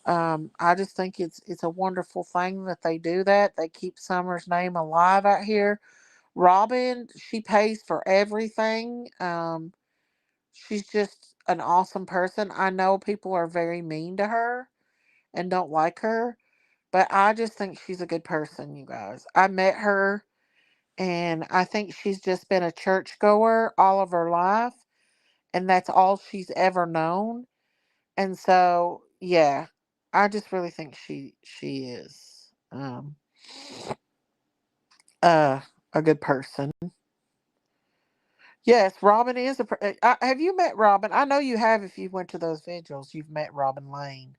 I just think it's a wonderful thing that they do that. They keep Summer's name alive out here. Robin, she pays for everything. She's just an awesome person. I know people are very mean to her and don't like her, but I just think she's a good person, you guys. I met her, and I think she's just been a churchgoer all of her life, and that's all she's ever known. And so, yeah, I just really think she is uh a good person. Yes, Robin is have you met Robin? I know you have. If you went to those vigils, you've met Robin Lane.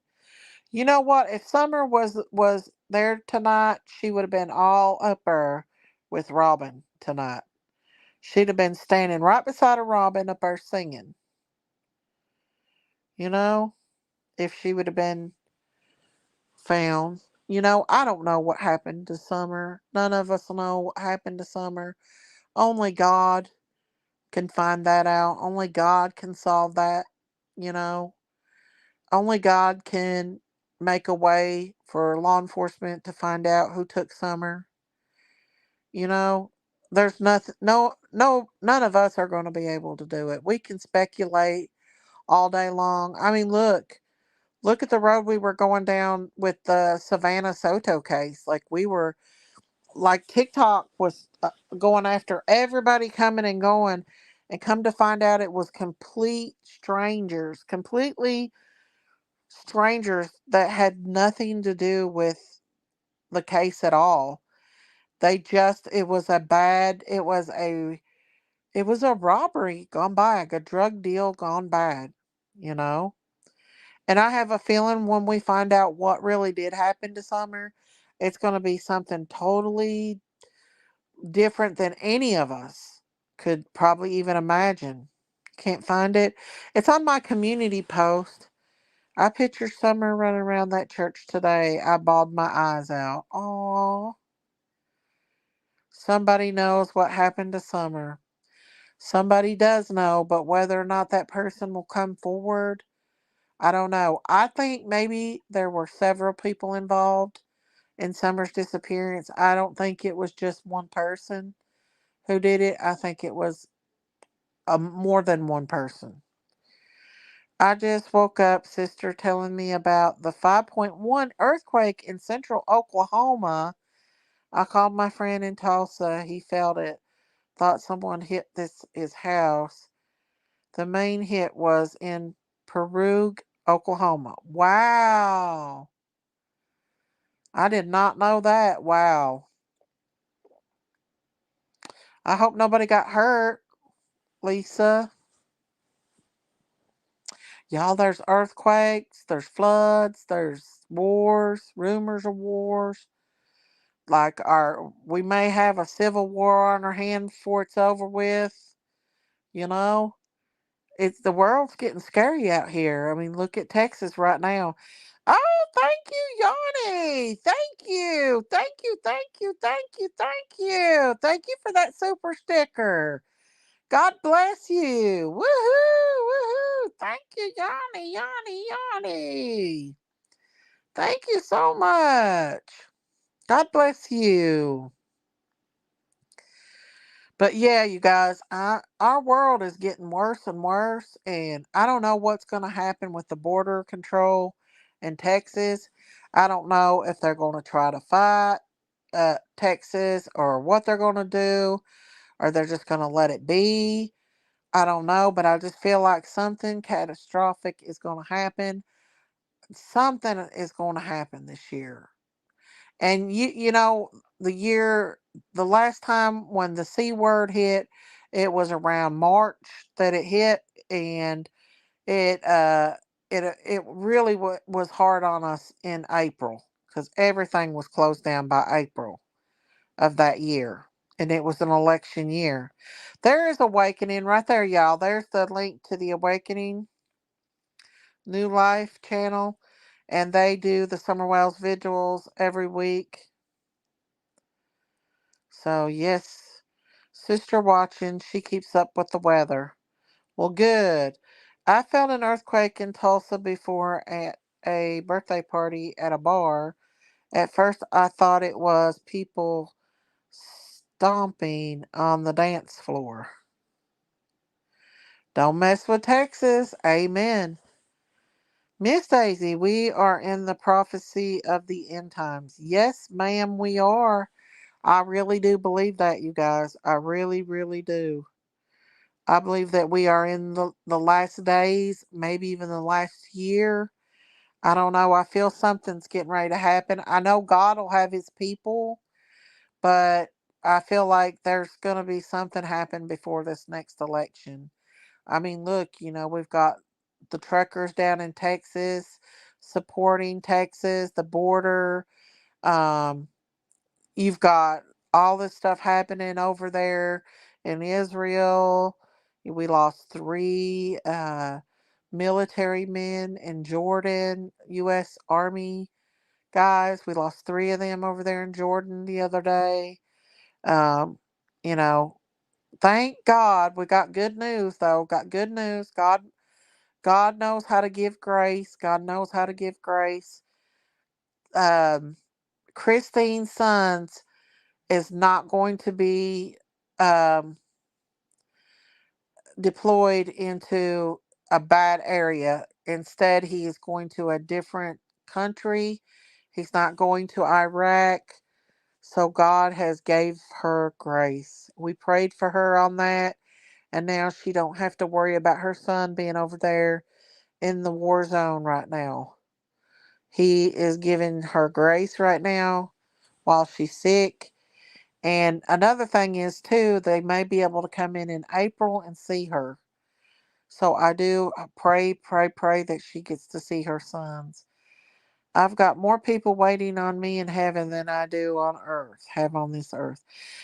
You know what? If Summer was there tonight, she would have been all up there with Robin tonight. She'd have been standing right beside a Robin up there singing. You know, if she would have been found. I don't know what happened to Summer. None of us know what happened to Summer. Only God can find that out. Only God can solve that. You know, only God can make a way for law enforcement to find out who took Summer. You know, there's nothing, no, none of us are going to be able to do it. We can speculate all day long. I mean, look at the road we were going down with the Savannah Soto case. Like, we were, like, TikTok was going after everybody coming and going, and come to find out it was completely strangers that had nothing to do with the case at all. It was a bad, it was a robbery gone bad, a drug deal gone bad, you know? And I have a feeling when we find out what really did happen to Summer, it's going to be something totally different than any of us could probably even imagine. Can't find it. It's on my community post. I picture Summer running around that church today. I bawled my eyes out. Oh, somebody knows what happened to Summer. Somebody does know, but whether or not that person will come forward, I don't know. I think maybe there were several people involved in Summer's disappearance. I don't think it was just one person who did it. I think it was more than one person. I just woke up, sister telling me about the 5.1 earthquake in central Oklahoma. I called my friend in Tulsa. He felt it. Thought someone hit his house. The main hit was in Peru, Oklahoma. Wow. I did not know that. Wow. I hope nobody got hurt. Lisa. Y'all, there's earthquakes, there's floods, there's wars, rumors of wars. Like we may have a civil war on our hands before it's over with. You know, it's the world's getting scary out here. I mean, look at Texas right now. Oh, thank you, Yanni. Thank you, thank you, thank you, thank you, thank you, thank you for that super sticker. God bless you. Woohoo, woohoo. Thank you, Yanni, Yanni, Yanni. Thank you so much. God bless you. But yeah, you guys, our world is getting worse and worse, and I don't know what's going to happen with the border control in Texas. I don't know if they're going to try to fight Texas or what they're going to do, or they're just going to let it be. I don't know, but I just feel like something catastrophic is going to happen. Something is going to happen this year. And you know, the last time when the C word hit, it was around March that it hit, and it it really was hard on us in April because everything was closed down by April of that year, and it was an election year. There is awakening right there, y'all. There's the link to the Awakening New Life channel, and they do the Summer Wells vigils every week. So, yes, sister watching, she keeps up with the weather. Well, good. I felt an earthquake in Tulsa before at a birthday party at a bar. At first, I thought it was people stomping on the dance floor. Don't mess with Texas. Amen. Miss Daisy, we are in the prophecy of the end times. Yes, ma'am, we are. I really do believe that, you guys. I really, really do. I believe that we are in the last days, maybe even the last year. I don't know. I feel something's getting ready to happen. I know God will have his people, but I feel like there's going to be something happen before this next election. I mean, look, you know, we've got the truckers down in Texas supporting Texas, the border. Um, you've got all this stuff happening over there in Israel. We lost three military men in Jordan, U.S. Army guys. We lost three of them over there in Jordan the other day. Um, you know, thank God we got good news though. Got good news. God knows how to give grace. God knows how to give grace. Um, Christine's sons is not going to be um, deployed into a bad area. Instead, he is going to a different country. He's not going to Iraq. So God has gave her grace. We prayed for her on that, and now she don't have to worry about her son being over there in the war zone right now. He is giving her grace right now while she's sick. And another thing is too, they may be able to come in April and see her. So I do pray, pray, pray that she gets to see her sons. I've got more people waiting on me in heaven than I do on earth, have on this earth.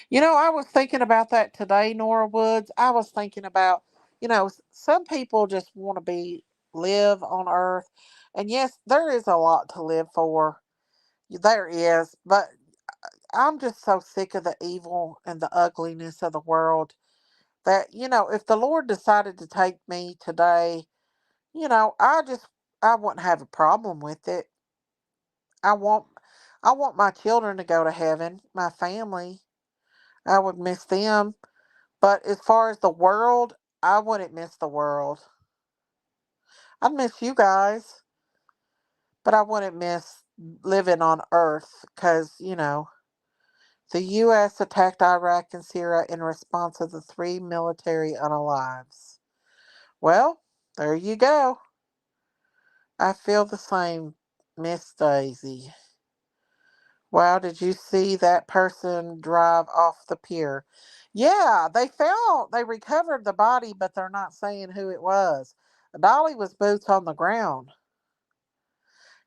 You know, I was thinking about that today, Nora Woods. I was thinking about, you know, some people just want to live on earth. And yes, there is a lot to live for. There is. But I'm just so sick of the evil and the ugliness of the world that, you know, if the Lord decided to take me today, you know, I wouldn't have a problem with it. I want I want my children to go to heaven, my family. I would miss them. But as far as the world, I wouldn't miss the world. I'd miss you guys, but I wouldn't miss living on earth because, you know, the U.S. attacked Iraq and Syria in response to the three military unalives. Well, there you go. I feel the same, Miss Daisy. Wow, did you see that person drive off the pier? Yeah, they recovered the body, but they're not saying who it was. Dolly was boots on the ground.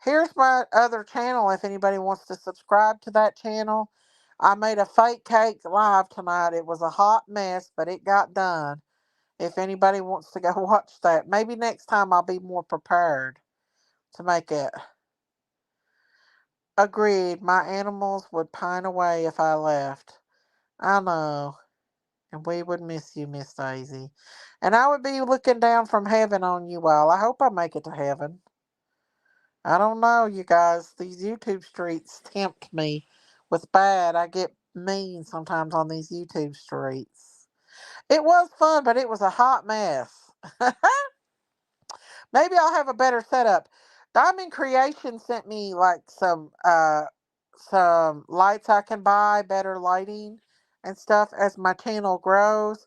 Here's my other channel if anybody wants to subscribe to that channel. I made a fake cake live tonight. It was a hot mess, but it got done. If anybody wants to go watch that, maybe next time I'll be more prepared to make it. Agreed, my animals would pine away if I left. I know, and we would miss you, Miss Daisy. And I would be looking down from heaven on you all. I hope I make it to heaven. I don't know, you guys. These YouTube streets tempt me with bad. I get mean sometimes on these YouTube streets. It was fun, but it was a hot mess. Maybe I'll have a better setup. Diamond Creation sent me like some lights I can buy, better lighting and stuff as my channel grows.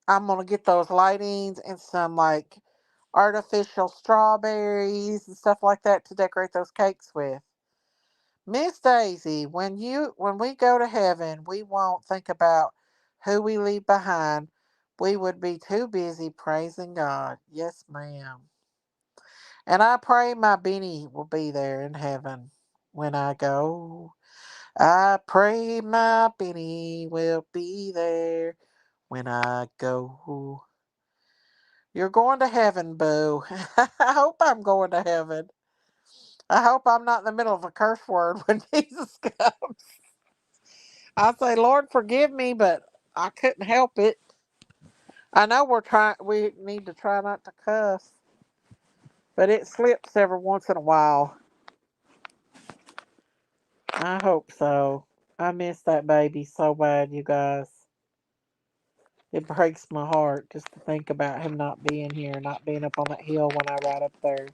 I'm gonna get those lightings and some like artificial strawberries and stuff like that to decorate those cakes with. Miss Daisy, when we go to heaven, we won't think about who we leave behind. We would be too busy praising God. Yes, ma'am. And I pray my Benny will be there in heaven when I go. I pray my Benny will be there when I go. You're going to heaven, Boo. I hope I'm going to heaven. I hope I'm not in the middle of a curse word when Jesus comes. I say, Lord, forgive me, but I couldn't help it. I know we need to try not to cuss, but it slips every once in a while. I hope so. I miss that baby so bad, you guys. It breaks my heart just to think about him not being here, not being up on that hill when I ride up there.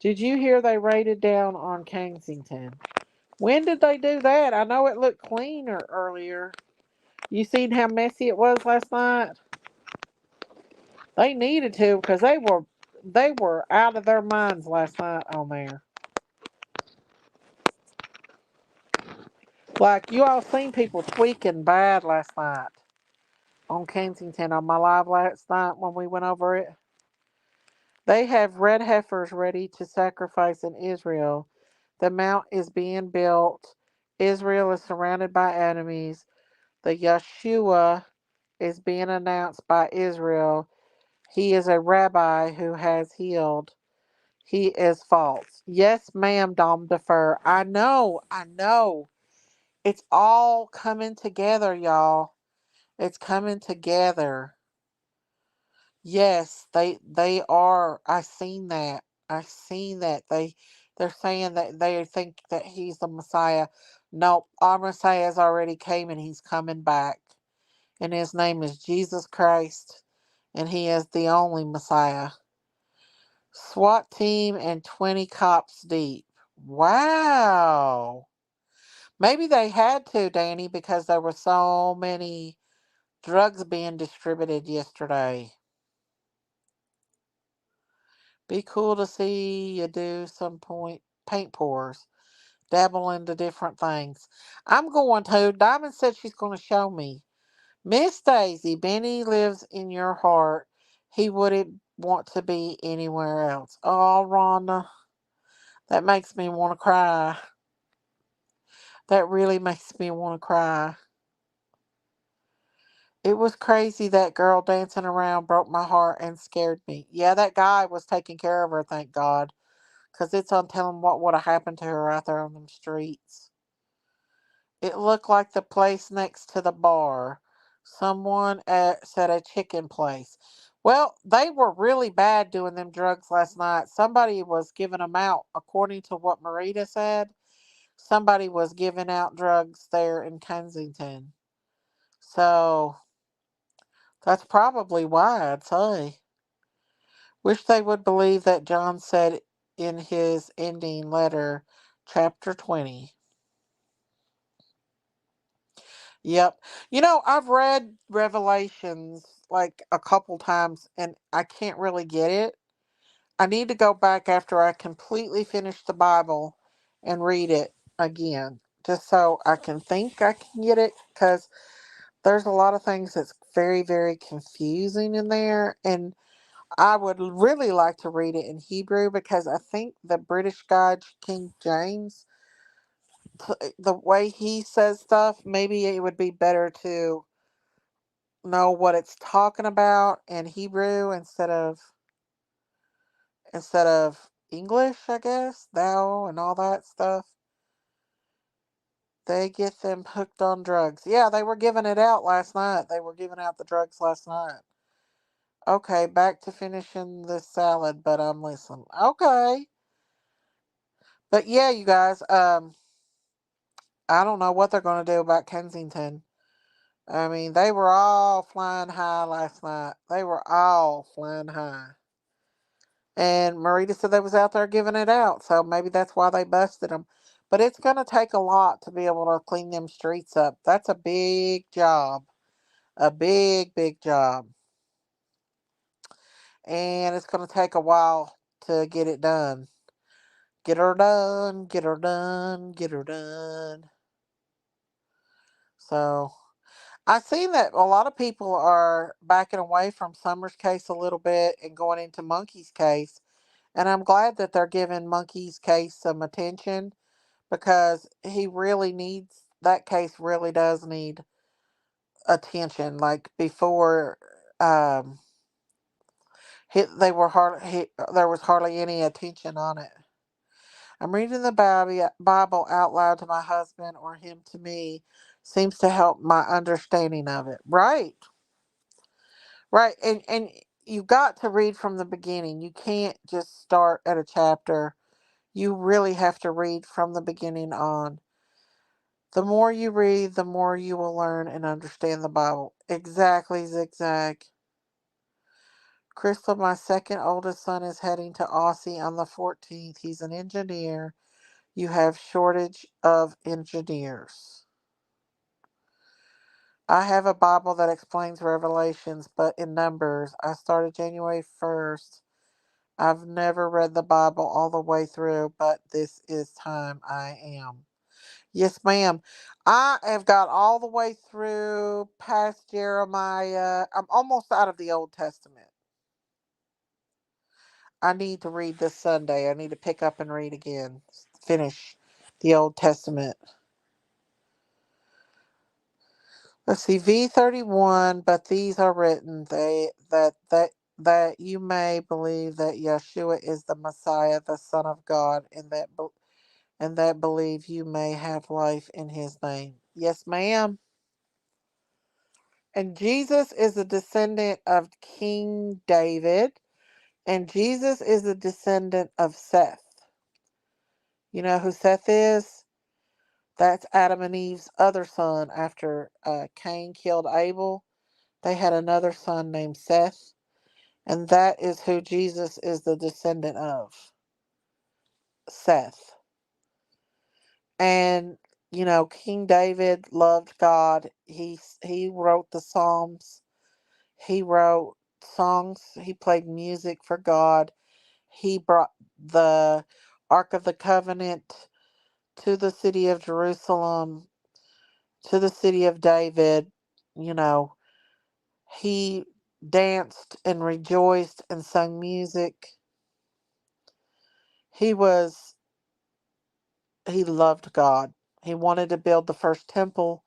Did you hear they raided down on Kensington? When did they do that? I know it looked cleaner earlier. You seen how messy it was last night? They needed to because they were out of their minds last night on there. Like you all seen people tweaking bad last night on Kensington on my live last night when we went over it. They have red heifers ready to sacrifice in Israel. The mount is being built. Israel is surrounded by enemies. The Yeshua is being announced by Israel. He is a rabbi who has healed. He is false. Yes, ma'am, Dom Defer. I know, I know. It's all coming together, y'all. It's coming together. Yes, they are. I seen that. I seen that. They're saying that they think that he's the Messiah. Nope, our Messiah has already came and he's coming back. And his name is Jesus Christ. And he is the only Messiah. SWAT team and 20 cops deep. Wow. Maybe they had to, Danny, because there were so many drugs being distributed yesterday. Be cool to see you do some paint pours, dabble into different things. I'm going to. Diamond said she's going to show me. Miss Daisy, Benny lives in your heart. He wouldn't want to be anywhere else. Oh, Rhonda, that makes me want to cry. That really makes me want to cry. It was crazy that girl dancing around broke my heart and scared me. Yeah, that guy was taking care of her, thank God. Because it's on telling what would have happened to her out there on them streets. It looked like the place next to the bar. Someone said a chicken place. Well, they were really bad doing them drugs last night. Somebody was giving them out, according to what Marita said. Somebody was giving out drugs there in Kensington. So that's probably why, I'd say. Wish they would believe that John said in his ending letter, chapter 20. Yep. I've read Revelations like a couple times and I can't really get it. I need to go back after I completely finish the Bible and read it again, just so I can think I can get it. Because There's a lot of things that's very, very confusing in there, and I would really like to read it in Hebrew because I think the British guy King James, the way he says stuff, maybe it would be better to know what it's talking about in Hebrew instead of English, I guess, thou and all that stuff. They get them hooked on drugs. Yeah, they were giving it out last night. They were giving out the drugs last night. Okay, back to finishing this salad, but I'm listening. Okay. But yeah, you guys, I don't know what they're going to do about Kensington. I mean, they were all flying high last night. They were all flying high. And Marita said they was out there giving it out, so maybe that's why they busted them. But it's going to take a lot to be able to clean them streets up. That's a big job. A big, big job. And it's going to take a while to get it done. Get her done, get her done, get her done. So I seen that a lot of people are backing away from Summer's case a little bit and going into Monkey's case. And I'm glad that they're giving Monkey's case some attention because he really needs that case really does need attention. Like before, um, there was hardly any attention on it. I'm reading the Bible out loud to my husband or him to me. Seems to help my understanding of it. Right, right, and you got to read from the beginning. You can't just start at a chapter. You really have to read from the beginning on. The more you read, the more you will learn and understand the Bible. Exactly, zigzag. Crystal, my second oldest son, is heading to Aussie on the 14th. He's an engineer. You have shortage of engineers. I have a Bible that explains Revelations, but in numbers. I started January 1st. I've never read the Bible all the way through, but this is time I am. Yes, ma'am. I have got all the way through past Jeremiah. I'm almost out of the Old Testament. I need to read this Sunday. I need to pick up and read again. Finish the Old Testament. Let's see, V31, but these are written that you may believe that Yeshua is the Messiah, the Son of God, and that believe you may have life in his name. Yes, ma'am. And Jesus is a descendant of King David, and Jesus is a descendant of Seth. You know who Seth is? That's Adam and Eve's other son after Cain killed Abel. They had another son named Seth, and that is who Jesus is the descendant of. Seth. And King David loved God. He wrote the Psalms. He wrote songs. He played music for God. He brought the Ark of the Covenant to the city of Jerusalem, to the city of David. You know, he danced and rejoiced and sung music. He was he loved God. He wanted to build the first temple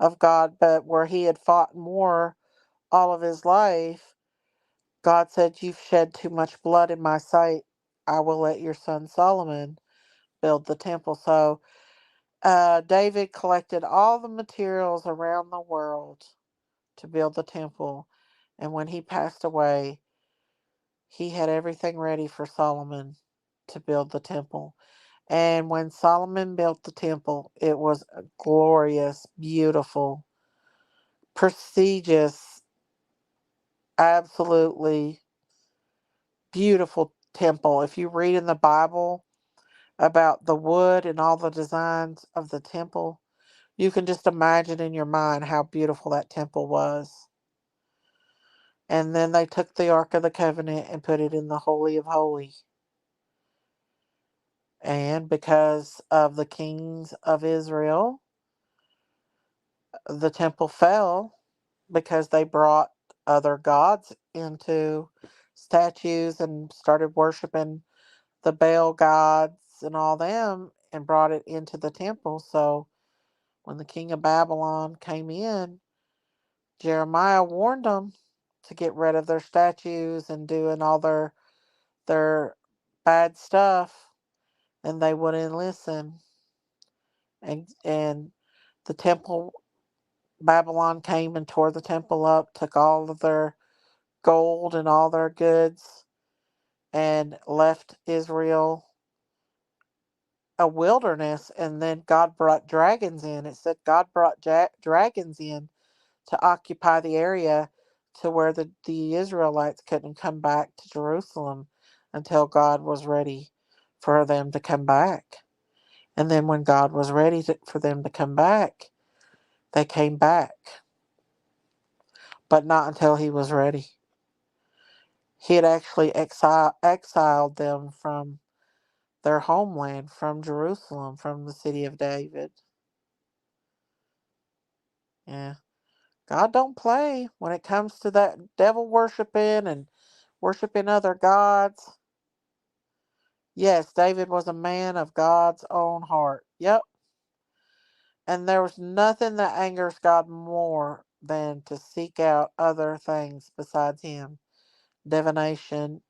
of God, but where he had fought war all of his life, God said, "You've shed too much blood in my sight. I will let your son Solomon build the temple." So David collected all the materials around the world to build the temple. And when he passed away, he had everything ready for Solomon to build the temple. And when Solomon built the temple, it was a glorious, beautiful, prestigious, absolutely beautiful temple. If you read in the Bible about the wood and all the designs of the temple, you can just imagine in your mind how beautiful that temple was. And then they took the Ark of the Covenant and put it in the Holy of Holies. And because of the kings of Israel, the temple fell because they brought other gods into statues and started worshiping the Baal gods and all them and brought it into the temple. So when the king of Babylon came in, Jeremiah warned them to get rid of their statues and doing all their bad stuff, and they wouldn't listen. And the temple, Babylon came and tore the temple up, took all of their gold and all their goods, and left Israel a wilderness. And then God brought dragons in. It said God brought dragons in to occupy the area to where the Israelites couldn't come back to Jerusalem until God was ready for them to come back. And then when God was ready for them to come back, they came back, but not until he was ready. He had actually exiled them from their homeland, from Jerusalem, from the city of David. Yeah. God don't play when it comes to that devil worshiping and worshiping other gods. Yes, David was a man of God's own heart. Yep. And there was nothing that angers God more than to seek out other things besides him. Divination,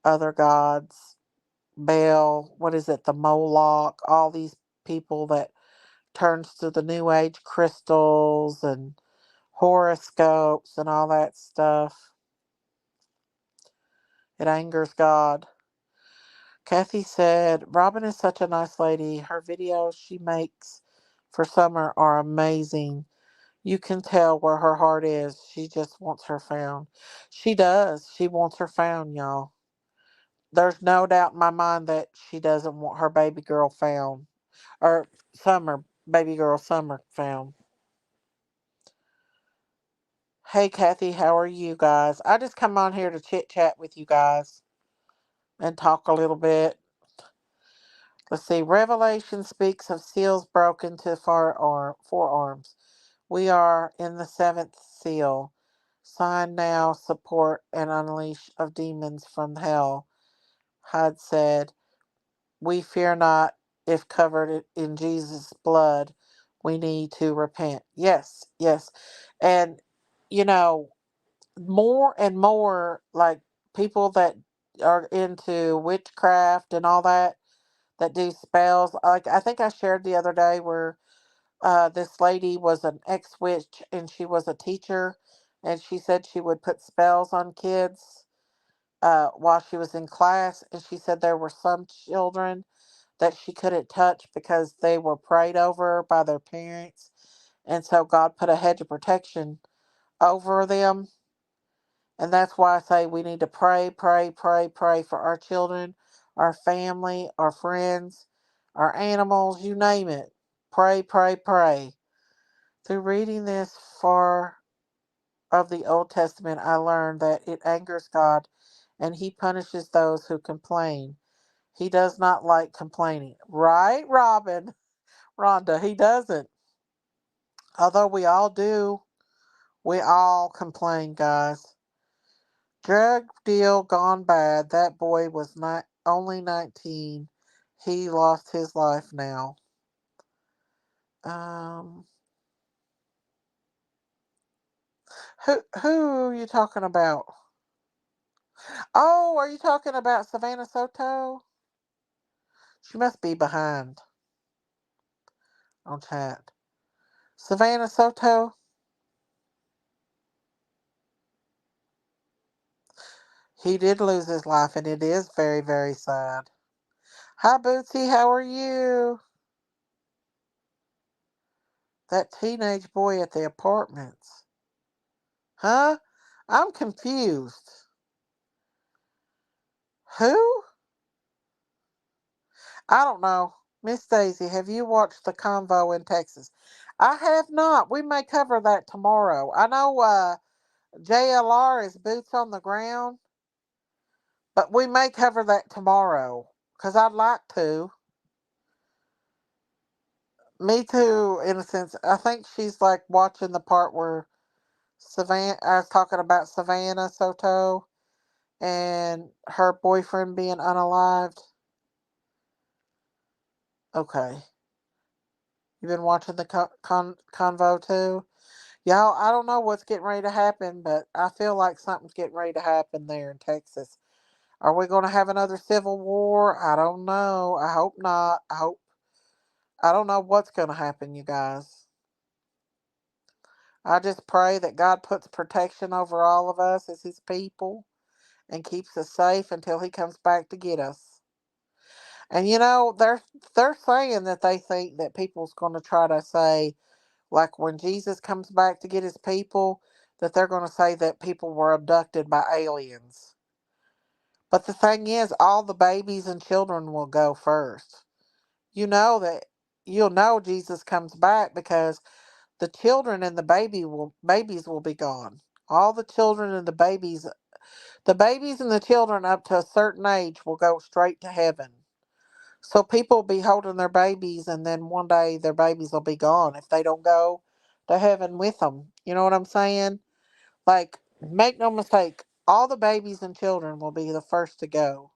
other gods, Baal, what is it, the Moloch, all these people that turns to the New Age crystals and horoscopes and all that stuff. It angers God. Kathy said, Robin is such a nice lady. Her videos she makes for summer are amazing. You can tell where her heart is. She just wants her found. She does. She wants her found, y'all. There's no doubt in my mind that she doesn't want her baby girl found. Or baby girl Summer found. Hey, Kathy, how are you guys? I just come on here to chit chat with you guys and talk a little bit. Let's see. Revelation speaks of seals broken to forearms. We are in the seventh seal. Sign now, support, and unleash of demons from hell. Hyde said, we fear not if covered in Jesus' blood. We need to repent. Yes, yes. And, you know, more and more like people that are into witchcraft and all that do spells. Like I think I shared the other day where this lady was an ex witch and she was a teacher, and she said she would put spells on kids while she was in class. And she said there were some children that she couldn't touch because they were prayed over by their parents. And so God put a hedge of protection over them. And that's why I say we need to pray, pray, pray, pray for our children, our family, our friends, our animals, you name it. Pray, pray, pray. Through reading this far of the Old Testament, I learned that it angers God and He punishes those who complain. He does not like complaining. Right, Robin? Rhonda, He doesn't. Although we all do, we all complain, guys. Drug deal gone bad. That boy was not only 19. He lost his life now. Um, who are you talking about? Oh, are you talking about Savannah Soto? She must be behind on chat. Savannah Soto, he did lose his life, and it is very, very sad. Hi, Bootsy, how are you? That teenage boy at the apartments. Huh? I'm confused. Who? I don't know. Miss Daisy, have you watched the convo in Texas? I have not. We may cover that tomorrow. I know JLR is boots on the ground, but we may cover that tomorrow because I'd like to. Me too, in a sense. I think she's like watching the part where Savannah, I was talking about Savannah Soto and her boyfriend being unalived. Okay. You've been watching the convo too? Y'all, I don't know what's getting ready to happen, but I feel like something's getting ready to happen there in Texas. Are we going to have another civil war? I don't know. I hope not. I don't know what's going to happen, you guys. I just pray that God puts protection over all of us as his people and keeps us safe until he comes back to get us. And they're saying that they think that people's going to try to say, like when Jesus comes back to get his people, that they're going to say that people were abducted by aliens. But the thing is, all the babies and children will go first. You know that you'll know Jesus comes back because the children and babies will be gone. All the children and the babies and the children up to a certain age will go straight to heaven. So people will be holding their babies, and then one day their babies will be gone if they don't go to heaven with them. You know what I'm saying? Like, make no mistake, all the babies and children will be the first to go.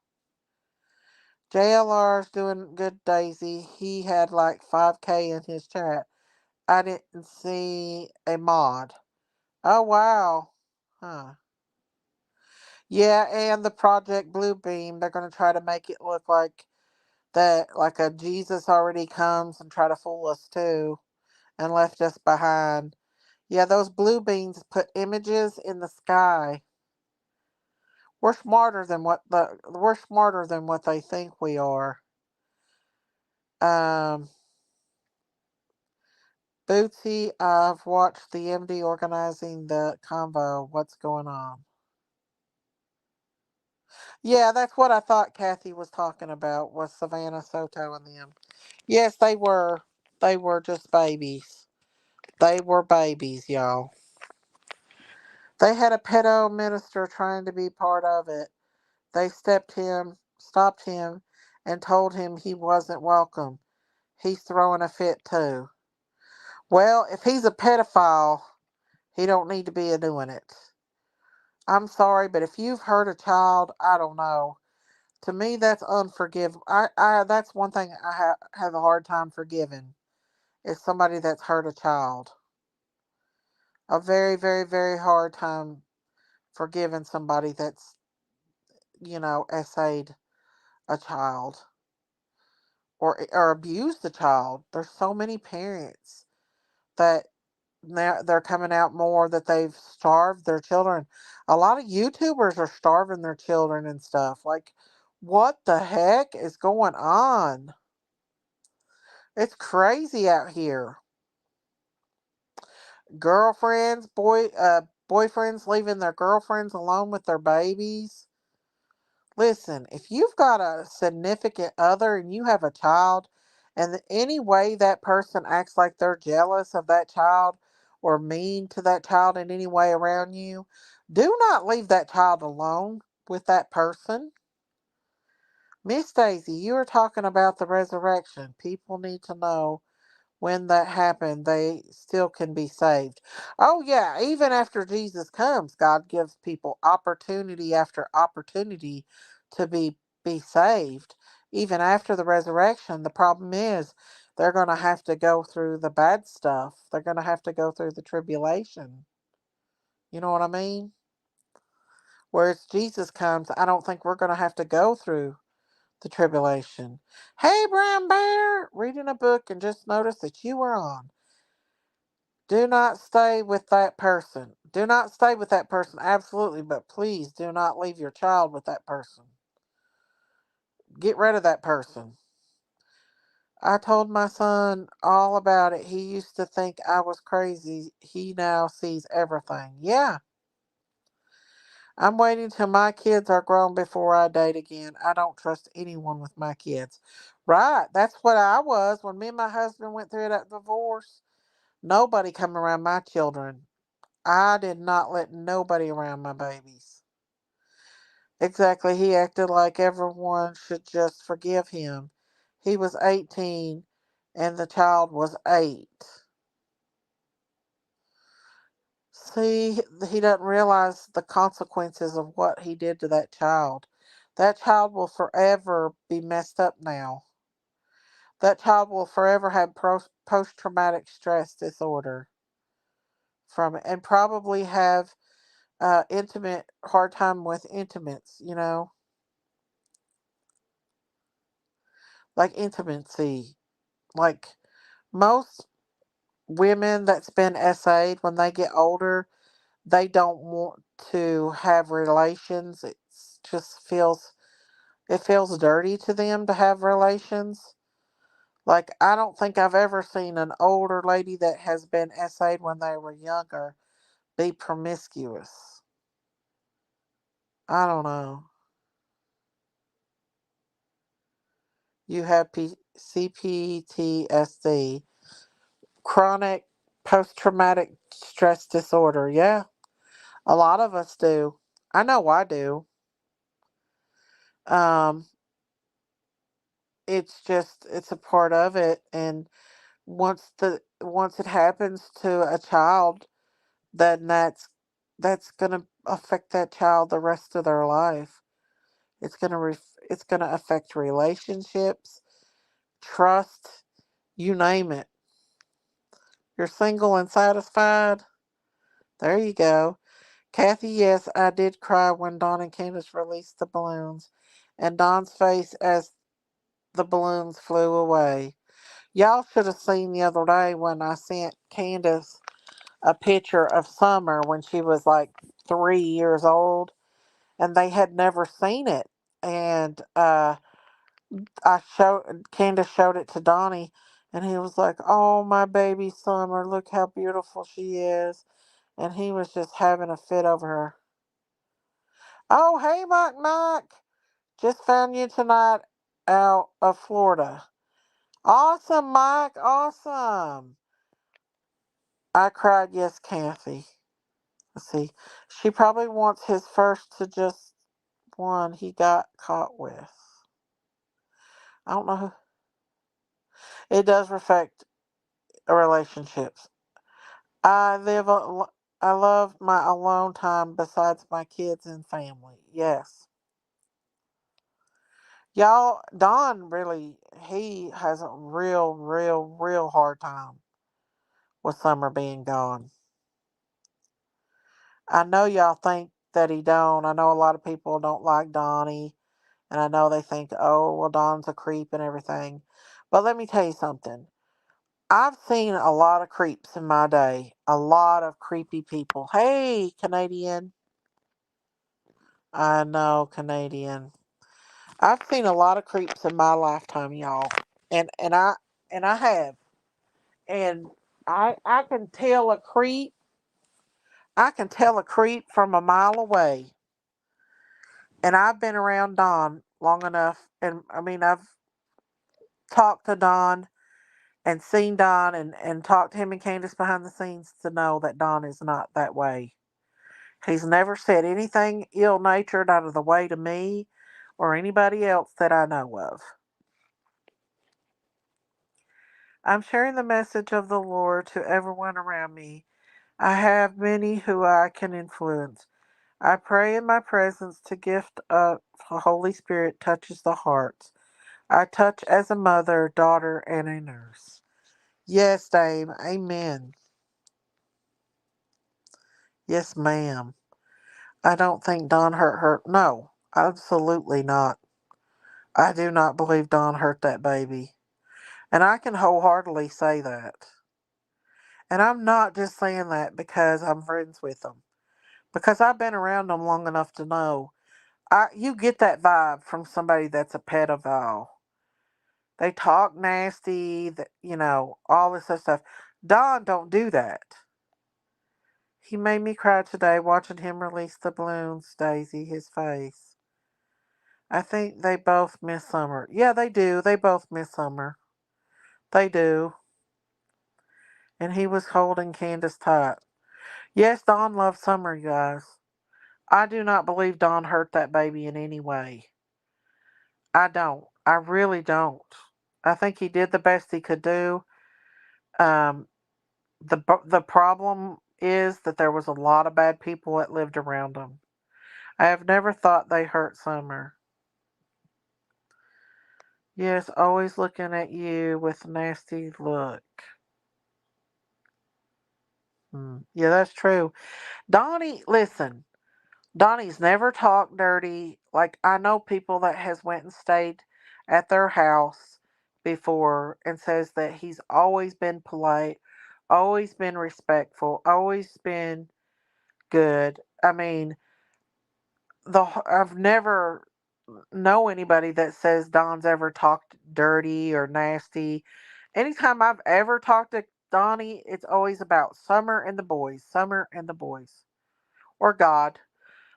JLR's doing good, Daisy. He had like 5K in his chat. I didn't see a mod. Oh, wow. Huh. Yeah, and the Project Bluebeam, they're going to try to make it look like a Jesus already comes and try to fool us too and left us behind. Yeah, those blue beams put images in the sky. We're smarter than what they think we are. Um Bootsy, I've watched the MD organizing the convo. What's going on? Yeah, that's what I thought Kathy was talking about, was Savannah Soto and them. Yes, they were. They were just babies. They were babies, y'all. They had a pedo minister trying to be part of it. They stopped him, and told him he wasn't welcome. He's throwing a fit too. Well, if he's a pedophile, he don't need to be doing it. I'm sorry, but if you've hurt a child, I don't know. To me, that's unforgivable. That's one thing have a hard time forgiving. Is somebody that's hurt a child. A very, very, very hard time forgiving somebody that's, essayed a child or abused the child. There's so many parents that now they're coming out more that they've starved their children. A lot of YouTubers are starving their children and stuff. Like, what the heck is going on? It's crazy out here. Boyfriends leaving their girlfriends alone with their babies. Listen, if you've got a significant other and you have a child, and any way that person acts like they're jealous of that child or mean to that child in any way around you, do not leave that child alone with that person. Miss Daisy, you were talking about the resurrection. People need to know when that happened, they still can be saved. Oh, yeah, even after Jesus comes, God gives people opportunity after opportunity to be saved. Even after the resurrection, the problem is they're going to have to go through the bad stuff. They're going to have to go through the tribulation. You know what I mean? Whereas Jesus comes, I don't think we're going to have to go through the tribulation. Hey, Brown Bear, reading a book and just noticed that you were on. Do not stay with that person. Do not stay with that person, absolutely, but please do not leave your child with that person. Get rid of that person. I told my son all about it. He used to think I was crazy. He now sees everything. Yeah, I'm waiting till my kids are grown before I date again. I don't trust anyone with my kids. Right, that's what I was when me and my husband went through that divorce. Nobody come around my children. I did not let nobody around my babies. Exactly, he acted like everyone should just forgive him. He was 18 and the child was 8. See, he doesn't realize the consequences of what he did to that child. That child will forever be messed up now. That child will forever have post traumatic stress disorder from it, and probably have intimate hard time with intimates. Like intimacy. Like most women that's been SA'd when they get older, they don't want to have relations. It feels dirty to them to have relations. Like I don't think I've ever seen an older lady that has been SA'd when they were younger be promiscuous. I don't know. You have CPTSD, chronic post traumatic stress disorder. Yeah, a lot of us do. I know I do. Um, it's a part of it, and once it happens to a child, then that's gonna affect that child the rest of their life. It's gonna affect relationships, trust, you name it. You're single and satisfied. There you go. Kathy, yes, I did cry when Dawn and Candace released the balloons, and Dawn's face as the balloons flew away. Y'all should have seen the other day when I sent Candace a picture of Summer when she was like 3 years old, and they had never seen it. And Candace showed it to Donnie, and he was like, "Oh, my baby Summer, look how beautiful she is," and he was just having a fit over her. Oh, hey, Mike, just found you tonight out of Florida. Awesome, Mike, awesome. I cried, yes, Kathy. Let's see. She probably wants his first to just one he got caught with. I don't know. It does affect relationships. I live. I love my alone time besides my kids and family. Yes, y'all. Don really he has a real, real, real hard time with Summer being gone. I know y'all think that he don't. I know a lot of people don't like Donnie, and I know they think, oh, well, Don's a creep and everything. But let me tell you something. I've seen a lot of creeps in my day. A lot of creepy people. Hey, Canadian. I know, Canadian. I've seen a lot of creeps in my lifetime, y'all. And I have. And I can tell a creep. I can tell a creep from a mile away. And I've been around Don long enough, and I mean I've talked to Don and seen Don and talked to him and Candace behind the scenes to know that Don is not that way. He's never said anything ill natured out of the way to me or anybody else that I know of. I'm sharing the message of the Lord to everyone around me. I have many who I can influence. I pray in my presence to gift of the Holy Spirit touches the hearts. I touch as a mother, daughter, and a nurse. Yes, Dame. Amen. Yes, ma'am. I don't think Don hurt her. No, absolutely not. I do not believe Don hurt that baby. And I can wholeheartedly say that. And I'm not just saying that because I'm friends with them. Because I've been around them long enough to know. You get that vibe from somebody that's a pedophile. They talk nasty, all this other stuff. Don don't do that. He made me cry today watching him release the balloons, Daisy, his face. I think they both miss Summer. Yeah, they do. They both miss Summer. They do. And he was holding Candace tight. Yes, Don loves Summer, you guys. I do not believe Don hurt that baby in any way. I don't. I really don't. I think he did the best he could do. Um, the problem is that there was a lot of bad people that lived around them. I have never thought they hurt Summer. Yes, always looking at you with a nasty look. Yeah, that's true. Donnie, listen, Donnie's never talked dirty. Like, I know people that has went and stayed at their house before and says that he's always been polite, always been respectful, always been good. I mean, I've never know anybody that says Don's ever talked dirty or nasty. Anytime I've ever talked to Donnie, it's always about Summer and the boys, Summer and the boys, or God.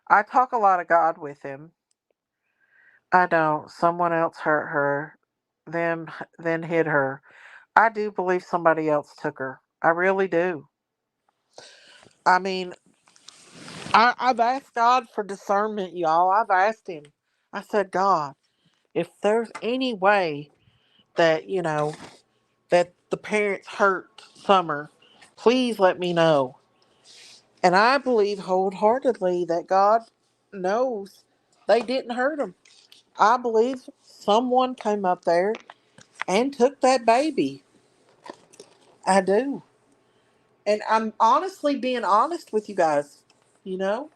I talk a lot of God with him. I don't. Someone else hurt her, them then hit her. I do believe somebody else took her. I really do. I mean, I've asked God for discernment, y'all. I've asked him. I said, God, if there's any way that, that the parents hurt Summer, please let me know. And I believe wholeheartedly that God knows they didn't hurt him. I believe someone came up there and took that baby. I do. And I'm honestly being honest with you guys, you know?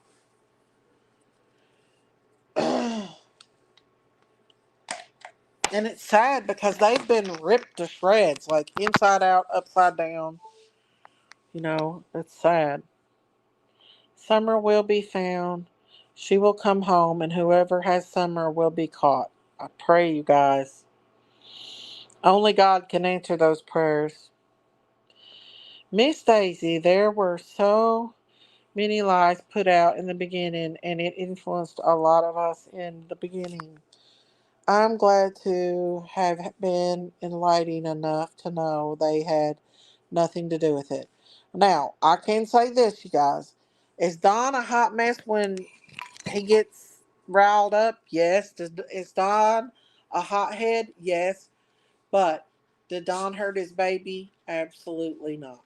And it's sad because they've been ripped to shreds, like inside out, upside down. It's sad. Summer will be found. She will come home, and whoever has Summer will be caught. I pray, you guys. Only God can answer those prayers. Miss Daisy, there were so many lies put out in the beginning, and it influenced a lot of us in the beginning. I'm glad to have been enlightening enough to know they had nothing to do with it. Now, I can say this, you guys. Is Don a hot mess when he gets riled up? Yes. Is Don a hothead? Yes. But did Don hurt his baby? Absolutely not.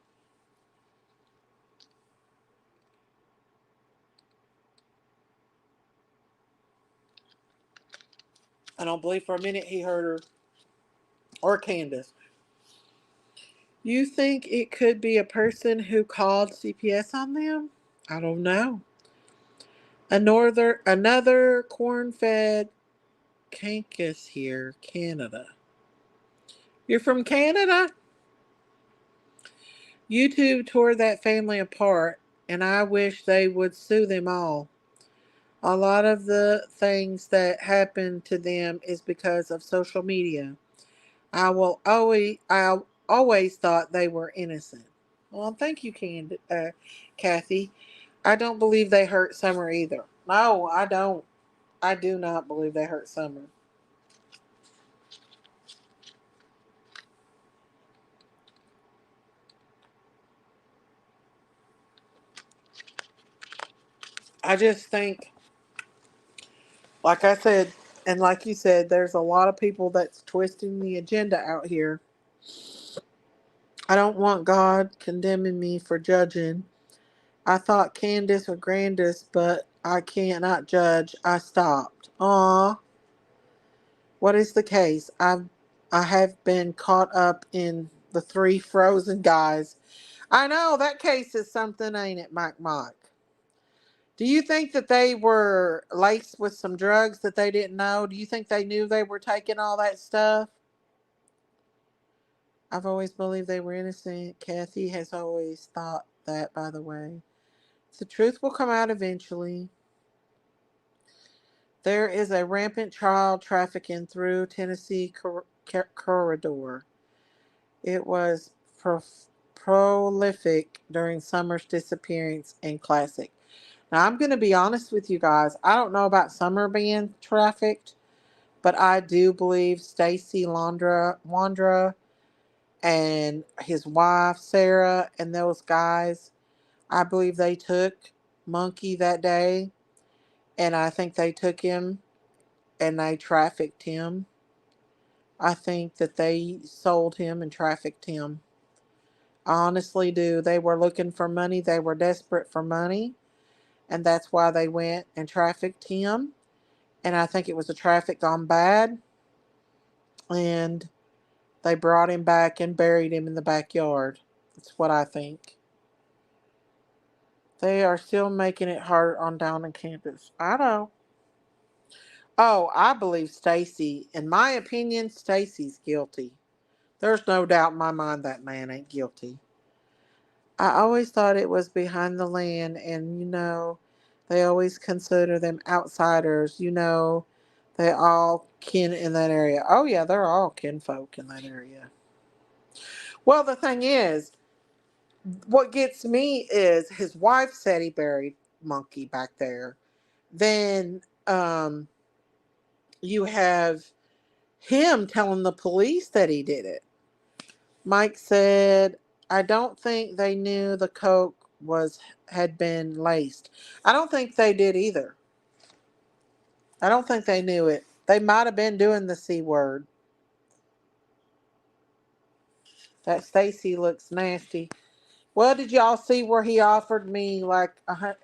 I don't believe for a minute he hurt her or Candace. You think it could be a person who called CPS on them? I don't know. Another corn-fed cankus here, Canada. You're from Canada? YouTube tore that family apart, and I wish they would sue them all. A lot of the things that happen to them is because of social media. I always thought they were innocent. Well, thank you, Kathy. I don't believe they hurt Summer either. No, I don't. I do not believe they hurt Summer. I just think, like I said, and like you said, there's a lot of people that's twisting the agenda out here. I don't want God condemning me for judging. I thought Candace or Grandis, but I cannot judge. I stopped. Aw, what is the case? I have been caught up in the three frozen guys. I know that case is something, ain't it, Mike? Mike? Do you think that they were laced with some drugs that they didn't know? Do you think they knew they were taking all that stuff? I've always believed they were innocent. Kathy has always thought that, by the way. The truth will come out eventually. There is a rampant child trafficking through Tennessee corridor. It was prolific during Summer's disappearance and classic. Now, I'm going to be honest with you guys. I don't know about Summer being trafficked, but I do believe Stacy Wandra and his wife, Sarah, and those guys, I believe they took Monkey that day, and I think they took him and they trafficked him. I think that they sold him and trafficked him. I honestly do. They were looking for money. They were desperate for money. And that's why they went and trafficked him. And I think it was a traffic gone bad. And they brought him back and buried him in the backyard. That's what I think. They are still making it hard on down on campus. I know. Oh, I believe Stacy. In my opinion, Stacy's guilty. There's no doubt in my mind that man ain't guilty. I always thought it was behind the land, and they always consider them outsiders. They all kin in that area. Oh, yeah, they're all kinfolk in that area. Well, the thing is, what gets me is his wife said he buried Monkey back there. Then you have him telling the police that he did it. Mike said, I don't think they knew the coke had been laced. I don't think they did either. I don't think they knew it. They might have been doing the C word. That Stacy looks nasty. Well, did y'all see where he offered me like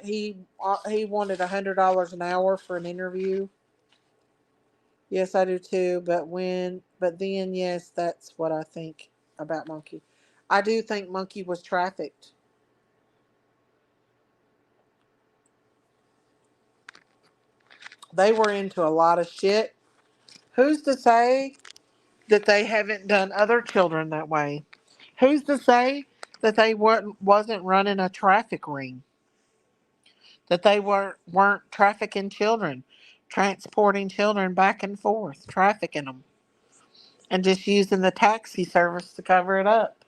he wanted $100 an hour for an interview? Yes, I do too. But then, yes, that's what I think about Monkey. I do think Monkey was trafficked. They were into a lot of shit. Who's to say that they haven't done other children that way? Who's to say that they wasn't running a traffic ring? That they weren't trafficking children, transporting children back and forth, trafficking them, and just using the taxi service to cover it up?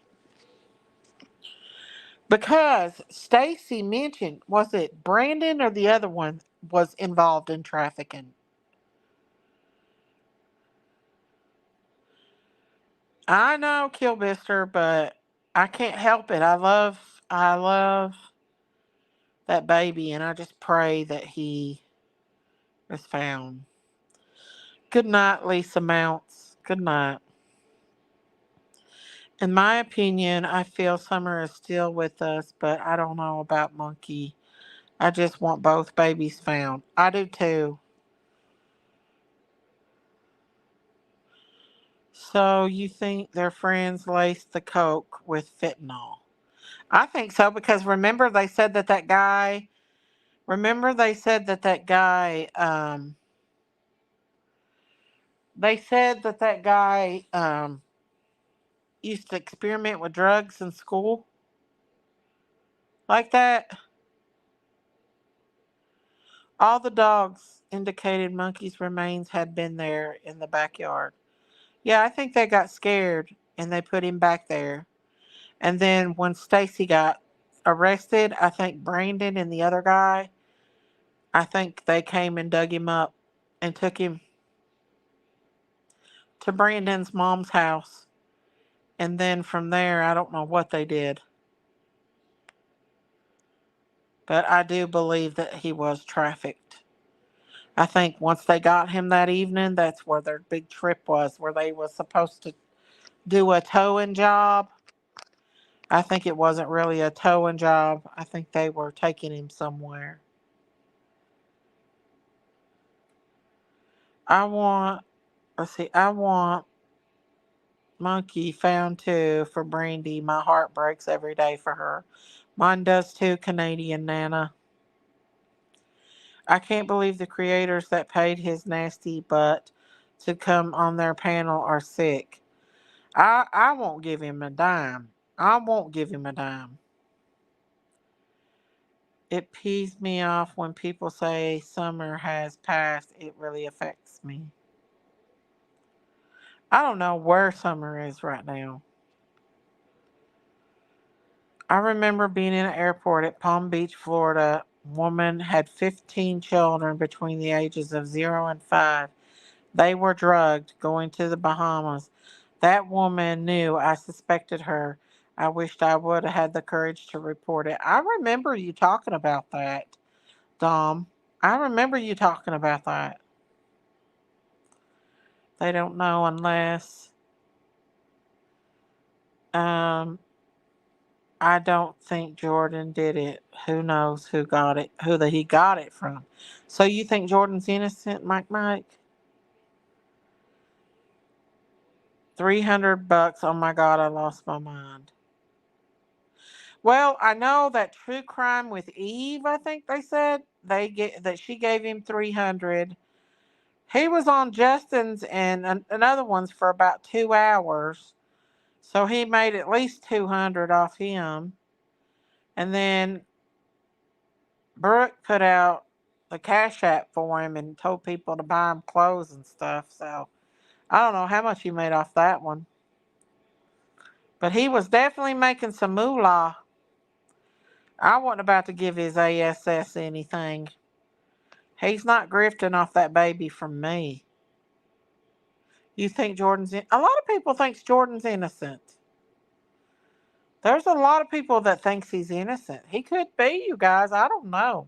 Because Stacy mentioned, was it Brandon or the other one was involved in trafficking? I know Kilbister, but I can't help it. I love that baby, and I just pray that he is found. Good night, Lisa Mounts. Good night. In my opinion, I feel Summer is still with us, but I don't know about Monkey. I just want both babies found. I do too. So you think their friends laced the coke with fentanyl? I think so because remember they said that guy. Remember they said that guy. They said that guy used to experiment with drugs in school like that. All the dogs indicated Monkey's remains had been there in the backyard. Yeah, I think they got scared and they put him back there. And then when Stacy got arrested, I think Brandon and the other guy, I think they came and dug him up and took him to Brandon's mom's house. And then from there, I don't know what they did. But I do believe that he was trafficked. I think once they got him that evening, that's where their big trip was, where they was supposed to do a towing job. I think it wasn't really a towing job. I think they were taking him somewhere. I want, I want Monkey found too for Brandy. My heart breaks every day for her. Mine does too, Canadian Nana. I can't believe the creators that paid his nasty butt to come on their panel are sick. I won't give him a dime. I won't give him a dime. It pees me off when people say summer has passed. It really affects me. I don't know where summer is right now. I remember being in an airport at Palm Beach, Florida. Woman had 15 children between the ages of 0 and 5. They were drugged going to the Bahamas. That woman knew I suspected her. I wished I would have had the courage to report it. I remember you talking about that, Dom. I remember you talking about that. They don't know unless um I don't think Jordan did it. Who knows who got it, he got it from. So you think Jordan's innocent, Mike? 300 bucks. Oh my God, I lost my mind. Well, I know that True Crime with Eve, I think they said they get that she gave him 300. He was on Justin's and another one's for about 2 hours. So he made at least 200 off him. And then Brooke put out the Cash App for him and told people to buy him clothes and stuff. So I don't know how much he made off that one. But he was definitely making some moolah. I wasn't about to give his ASS anything. He's not grifting off that baby from me. You think Jordan's in? A lot of people thinks Jordan's innocent. There's a lot of people that thinks he's innocent. He could be, you guys. I don't know.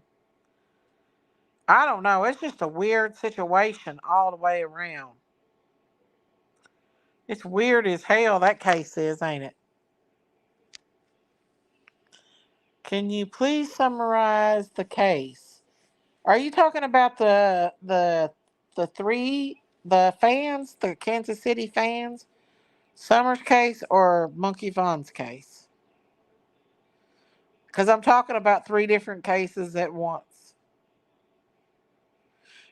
I don't know. It's just a weird situation all the way around. It's weird as hell, that case is, ain't it? Can you please summarize the case? Are you talking about the fans, the Kansas City fans, Summers case, or Monkey Vaughn's case? Because I'm talking about three different cases at once.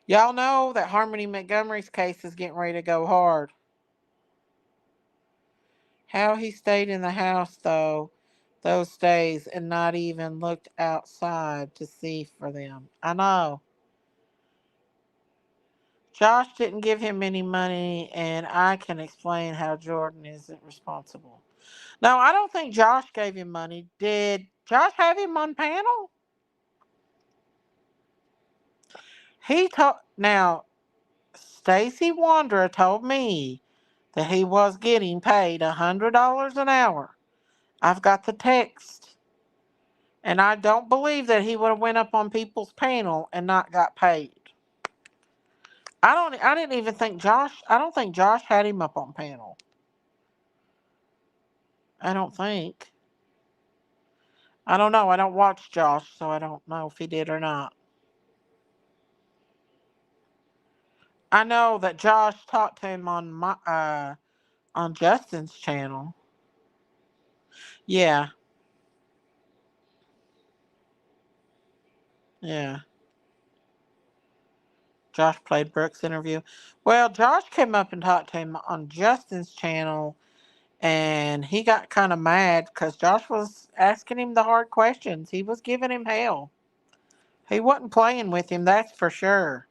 Y'all know that Harmony Montgomery's case is getting ready to go hard. How he stayed in the house, though, those days and not even looked outside to see for them. I know. Josh didn't give him any money, and I can explain how Jordan isn't responsible. No, I don't think Josh gave him money. Did Josh have him on panel? He told. Now, Stacy Wanderer told me that he was getting paid $100 an hour. I've got the text. And I don't believe that he would have went up on people's panel and not got paid. I didn't even think Josh I don't think Josh had him up on panel. I don't think. I don't know. I don't watch Josh, so I don't know if he did or not. I know that Josh talked to him on Justin's channel. Yeah. Yeah. Josh played Brooks' interview. Well, Josh came up and talked to him on Justin's channel, and he got kind of mad because Josh was asking him the hard questions. He was giving him hell. He wasn't playing with him, that's for sure.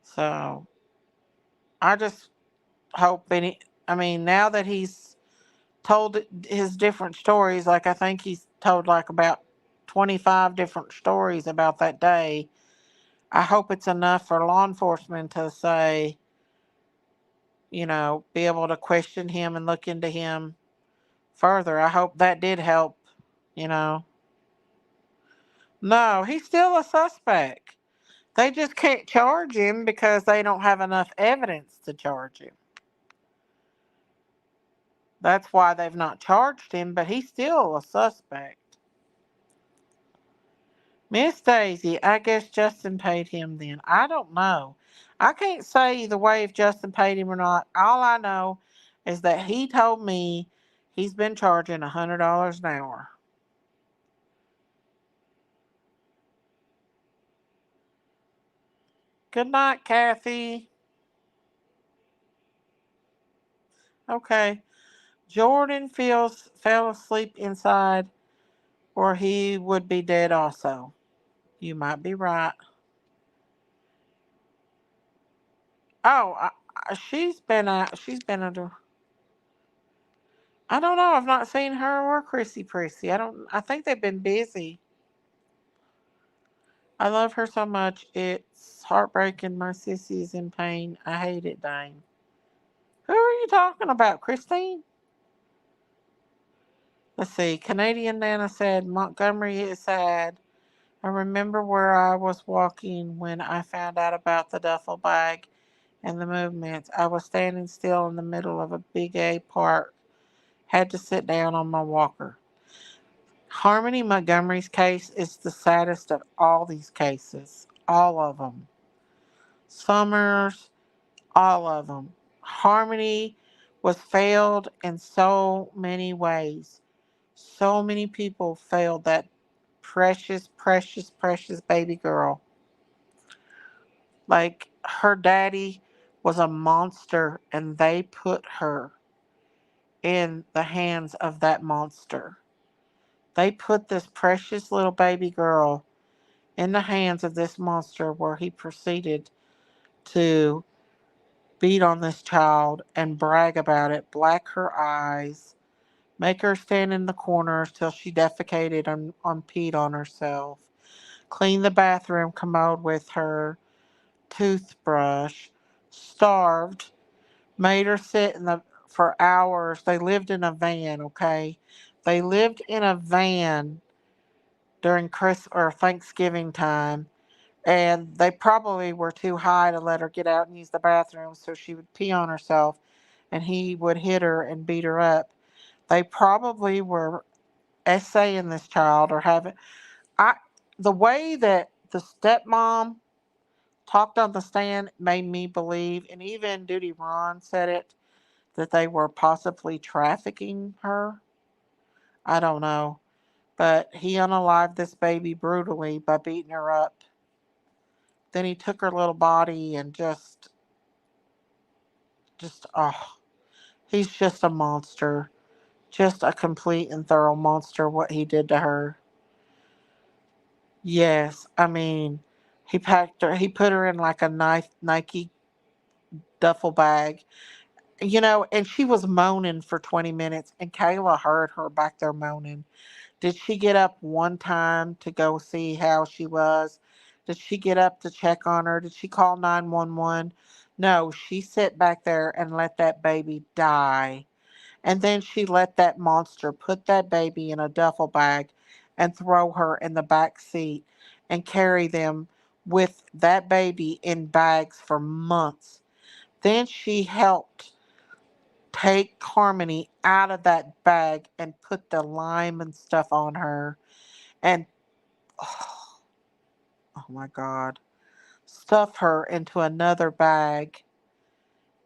So I just hope now that he's told his different stories, like I think he's told like about 25 different stories about that day. I hope it's enough for law enforcement to say, be able to question him and look into him further. I hope that did help, you know. No, he's still a suspect. They just can't charge him because they don't have enough evidence to charge him. That's why they've not charged him, but he's still a suspect. Miss Daisy, I guess Justin paid him then. I don't know. I can't say either way if Justin paid him or not. All I know is that he told me he's been charging $100 an hour. Good night, Kathy. Okay. Jordan fell asleep inside, or he would be dead also. You might be right. Oh, she's been under. I don't know. I've not seen her or Chrissy Prissy. I think they've been busy. I love her so much. It's heartbreaking. My sissy is in pain. I hate it, Dane. Who are you talking about, Christine? Let's see. Canadian Nana said, Montgomery is sad. I remember where I was walking when I found out about the duffel bag and the movements. I was standing still in the middle of a big A park Had to sit down on my walker. Harmony Montgomery's case is the saddest of all these cases. All of them. Summers, all of them. Harmony was failed in so many ways. So many people failed that precious, precious, precious baby girl. Like her daddy was a monster and they put her in the hands of that monster. They put this precious little baby girl in the hands of this monster where he proceeded to beat on this child and brag about it, black her eyes, make her stand in the corners till she defecated on peed on herself, clean the bathroom commode with her toothbrush, starved, made her sit in the for hours. They lived in a van, okay? They lived in a van during Christmas or Thanksgiving time, and they probably were too high to let her get out and use the bathroom, so she would pee on herself, and he would hit her and beat her up. They probably were essaying this child or having I the way that the stepmom talked on the stand made me believe, and even Duty Ron said it, that they were possibly trafficking her. I don't know. But he unalived this baby brutally by beating her up. Then he took her little body and oh, he's just a monster. Just a complete and thorough monster, what he did to her. Yes, I mean, he put her in like a Nike duffel bag, and she was moaning for 20 minutes, and Kayla heard her back there moaning. Did she get up one time to go see how she was? Did she get up to check on her? Did she call 911? No, she sat back there and let that baby die. And then she let that monster put that baby in a duffel bag and throw her in the back seat and carry them with that baby in bags for months. Then she helped take Harmony out of that bag and put the lime and stuff on her and oh, oh my God, stuff her into another bag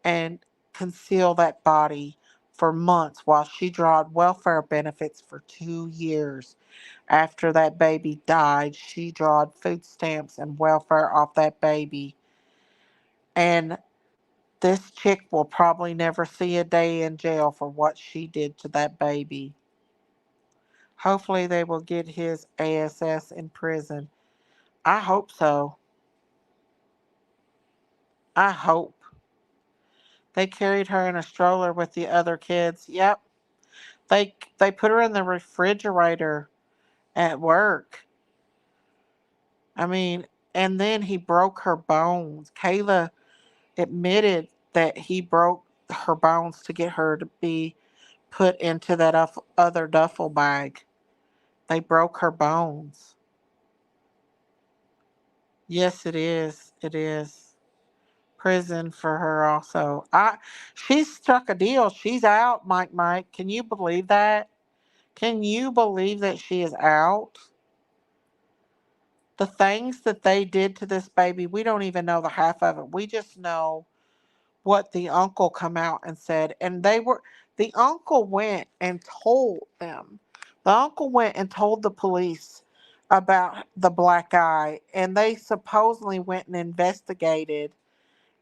and conceal that body for months while she drawed welfare benefits for 2 years. After that baby died, she drawed food stamps and welfare off that baby. And this chick will probably never see a day in jail for what she did to that baby. Hopefully, they will get his ASS in prison. I hope so. I hope. They carried her in a stroller with the other kids. Yep. They put her in the refrigerator at work. I mean, and then he broke her bones. Kayla admitted that he broke her bones to get her to be put into that other duffel bag. They broke her bones. Yes, it is. It is. Prison for her also. She's struck a deal. She's out, Mike. Can you believe that? Can you believe that she is out? The things that they did to this baby, we don't even know the half of it. We just know what the uncle come out and said. And the uncle went and told them. The uncle went and told the police about the black eye, and they supposedly went and investigated.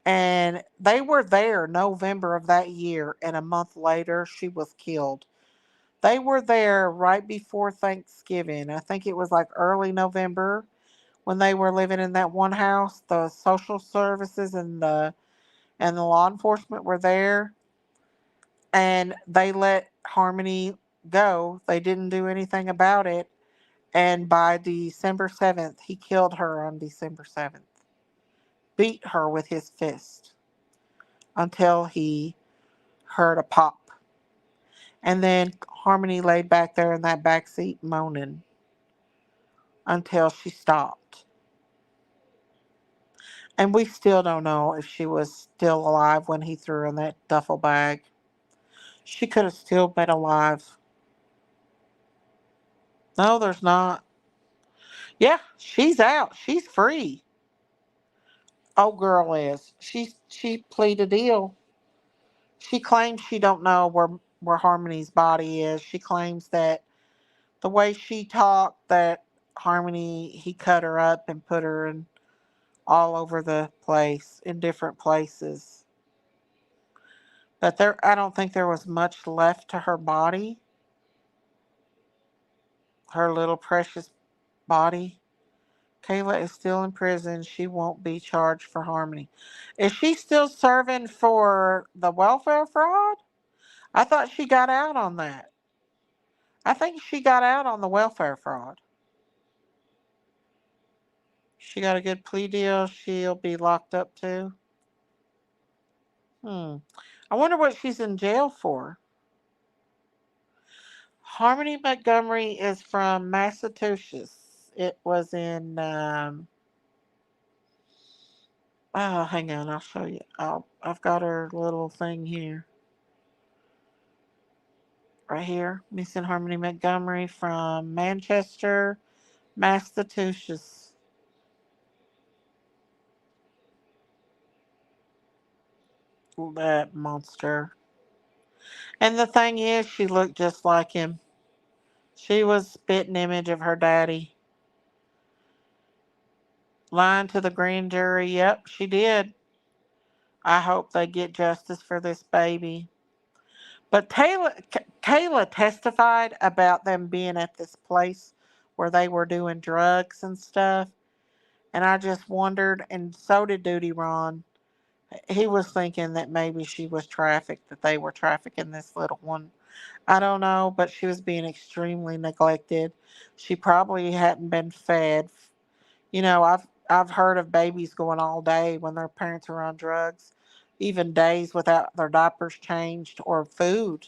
And they were there November of that year, and a month later, she was killed. They were there right before Thanksgiving. I think it was like early November when they were living in that one house. The social services and the law enforcement were there, and they let Harmony go. They didn't do anything about it. And by December 7th, he killed her on December 7th. Beat her with his fist until he heard a pop. And then Harmony laid back there in that back seat moaning until she stopped. And we still don't know if she was still alive when he threw her in that duffel bag. She could have still been alive. No, there's not. Yeah, she's out. She's free. Old girl is. She pleaded a deal. She claims she don't know where Harmony's body is. She claims that the way she talked, that Harmony, he cut her up and put her in all over the place in different places. But I don't think there was much left to her body, her little precious body. Kayla is still in prison. She won't be charged for Harmony. Is she still serving for the welfare fraud? I thought she got out on that. I think she got out on the welfare fraud. She got a good plea deal. She'll be locked up too. Hmm. I wonder what she's in jail for. Harmony Montgomery is from Massachusetts. It was in. Oh, hang on. I'll show you. I've got her little thing here. Right here. Missing Harmony Montgomery from Manchester, Massachusetts. That monster. And the thing is, she looked just like him. She was spitting image of her daddy. Lying to the grand jury. Yep, she did. I hope they get justice for this baby. But Kayla testified about them being at this place where they were doing drugs and stuff. And I just wondered, and so did Duty Ron. He was thinking that maybe she was trafficked, that they were trafficking this little one. I don't know, but she was being extremely neglected. She probably hadn't been fed. You know, I've heard of babies going all day when their parents are on drugs, even days without their diapers changed or food,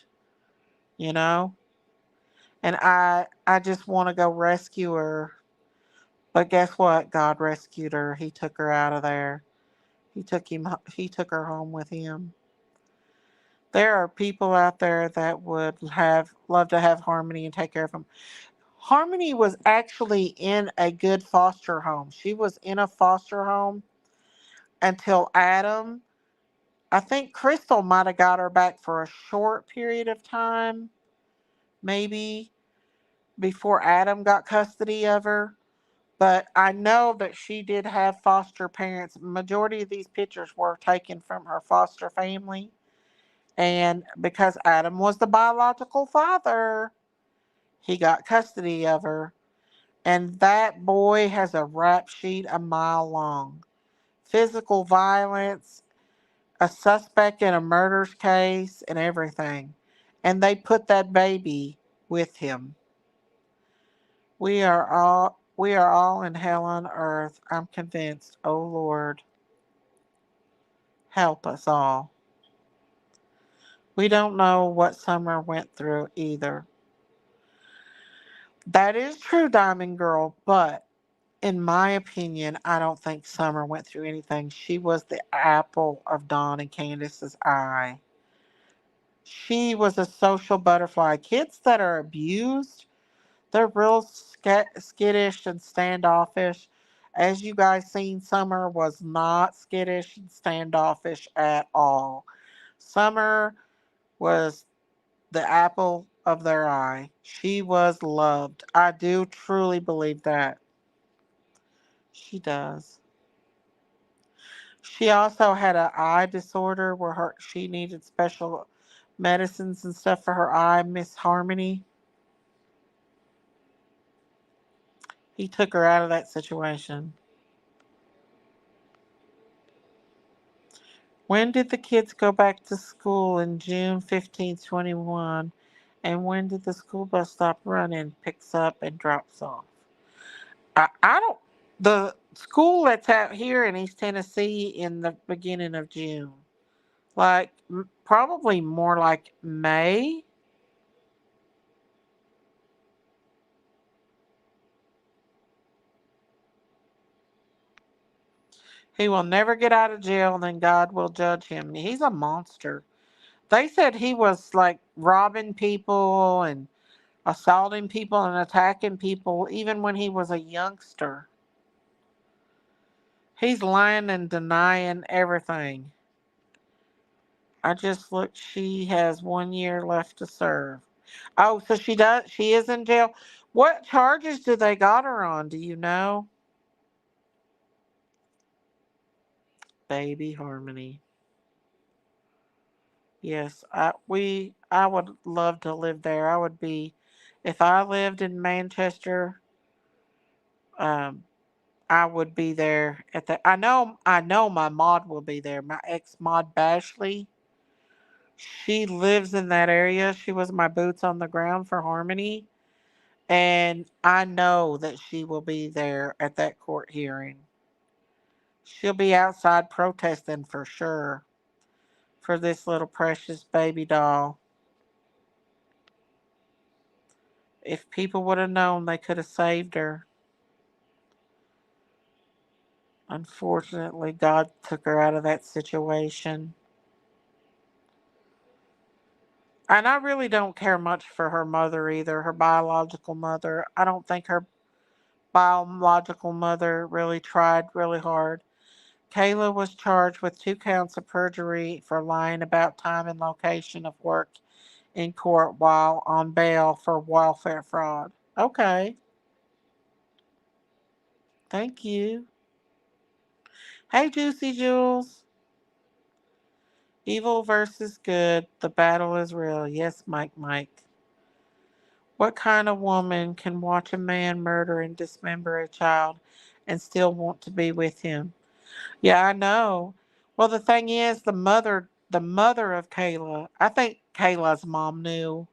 you know? And I just want to go rescue her. But guess what? God rescued her. He took her out of there. He took her home with him. There are people out there that would have love to have Harmony and take care of him. Harmony was actually in a good foster home. She was in a foster home until Adam. I think Crystal might have got her back for a short period of time, maybe before Adam got custody of her. But I know that she did have foster parents. Majority of these pictures were taken from her foster family. And because Adam was the biological father, he got custody of her. And that boy has a rap sheet a mile long. Physical violence, a suspect in a murder case, and everything. And they put that baby with him. We are all in hell on earth. I'm convinced. Oh Lord, help us all. We don't know what Summer went through either. That is true, Diamond Girl, but in my opinion, I don't think Summer went through anything. She was the apple of Dawn and Candace's eye. She was a social butterfly. Kids that are abused, they're real skittish and standoffish. As you guys seen, Summer was not skittish and standoffish at all. Summer was the apple of their eye. She was loved. I do truly believe that. She does. She also had an eye disorder where she needed special medicines and stuff for her eye. Miss Harmony, he took her out of that situation. When did the kids go back to school? In June 15th, 21. And when did the school bus stop running, picks up and drops off? I don't. The school that's out here in East Tennessee in the beginning of June. Like, probably more like May. He will never get out of jail, and then God will judge him. He's a monster. They said he was like robbing people and assaulting people and attacking people even when he was a youngster. He's lying and denying everything. I just looked, she has 1 year left to serve. Oh, so she is in jail. What charges do they got her on? Do you know? Baby Harmony. Yes, I would love to live there. I would be if I lived in Manchester, um I would be there at the I know my mod will be there. My ex mod Bashley, she lives in that area. She was my boots on the ground for Harmony, and I know that she will be there at that court hearing. She'll be outside protesting for sure for this little precious baby doll. If people would have known, they could have saved her. Unfortunately, God took her out of that situation. And I really don't care much for her mother either, her biological mother. I don't think her biological mother really tried really hard. Kayla was charged with 2 counts of perjury for lying about time and location of work in court while on bail for welfare fraud. Okay, thank you. Hey, Juicy Jules. Evil versus good. The battle is real. Yes, Mike, Mike. What kind of woman can watch a man murder and dismember a child and still want to be with him? Yeah, I know. Well, the thing is, the mother of Kayla, I think Kayla's mom knew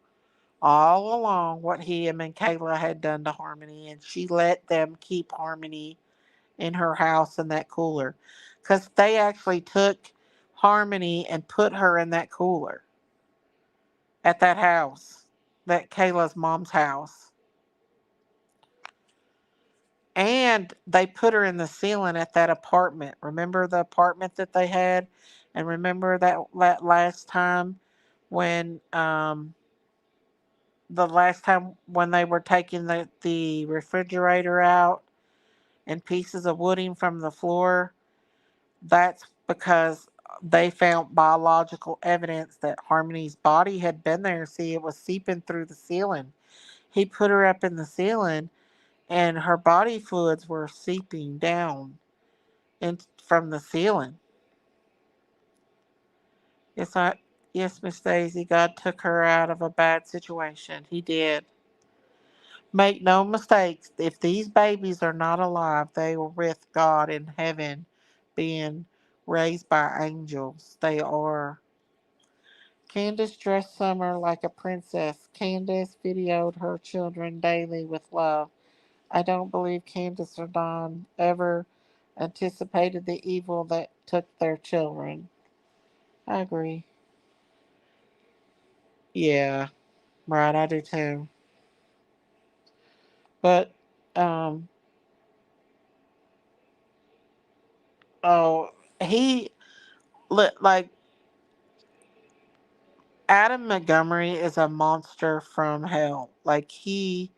all along what him and Kayla had done to Harmony, and she let them keep Harmony in her house in that cooler. Because they actually took Harmony and put her in that cooler at that house, that Kayla's mom's house. And they put her in the ceiling at that apartment. Remember the apartment that they had? And remember that last time when the last time when they were taking the refrigerator out and pieces of wooding from the floor? That's because they found biological evidence that Harmony's body had been there. See, it was seeping through the ceiling. He put her up in the ceiling and her body fluids were seeping down from the ceiling. Yes, yes, Miss Daisy, God took her out of a bad situation. He did. Make no mistakes, if these babies are not alive, they were with God in heaven, being raised by angels. They are. Candace dressed Summer like a princess. Candace videoed her children daily with love. I don't believe Candace or Don ever anticipated the evil that took their children. I agree. Yeah, right, I do too. But, um, oh, he, like, Adam Montgomery is a monster from hell. Like, he's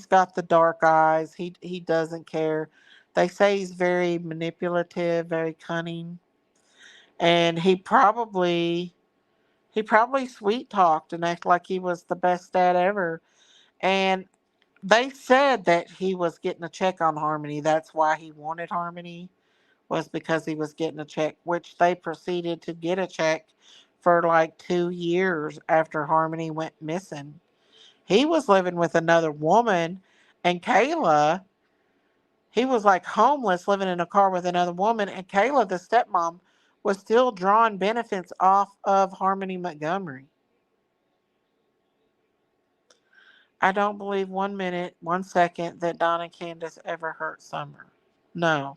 got the dark eyes. He doesn't care. They say he's very manipulative, very cunning, and he probably sweet talked and acted like he was the best dad ever. And they said that he was getting a check on Harmony. That's why he wanted Harmony, was because he was getting a check, which they proceeded to get a check for like 2 years after Harmony went missing. He was living with another woman, and Kayla, he was like homeless, living in a car with another woman, and Kayla, the stepmom, was still drawing benefits off of Harmony Montgomery. I don't believe 1 minute, 1 second that Don and Candace ever hurt Summer. No,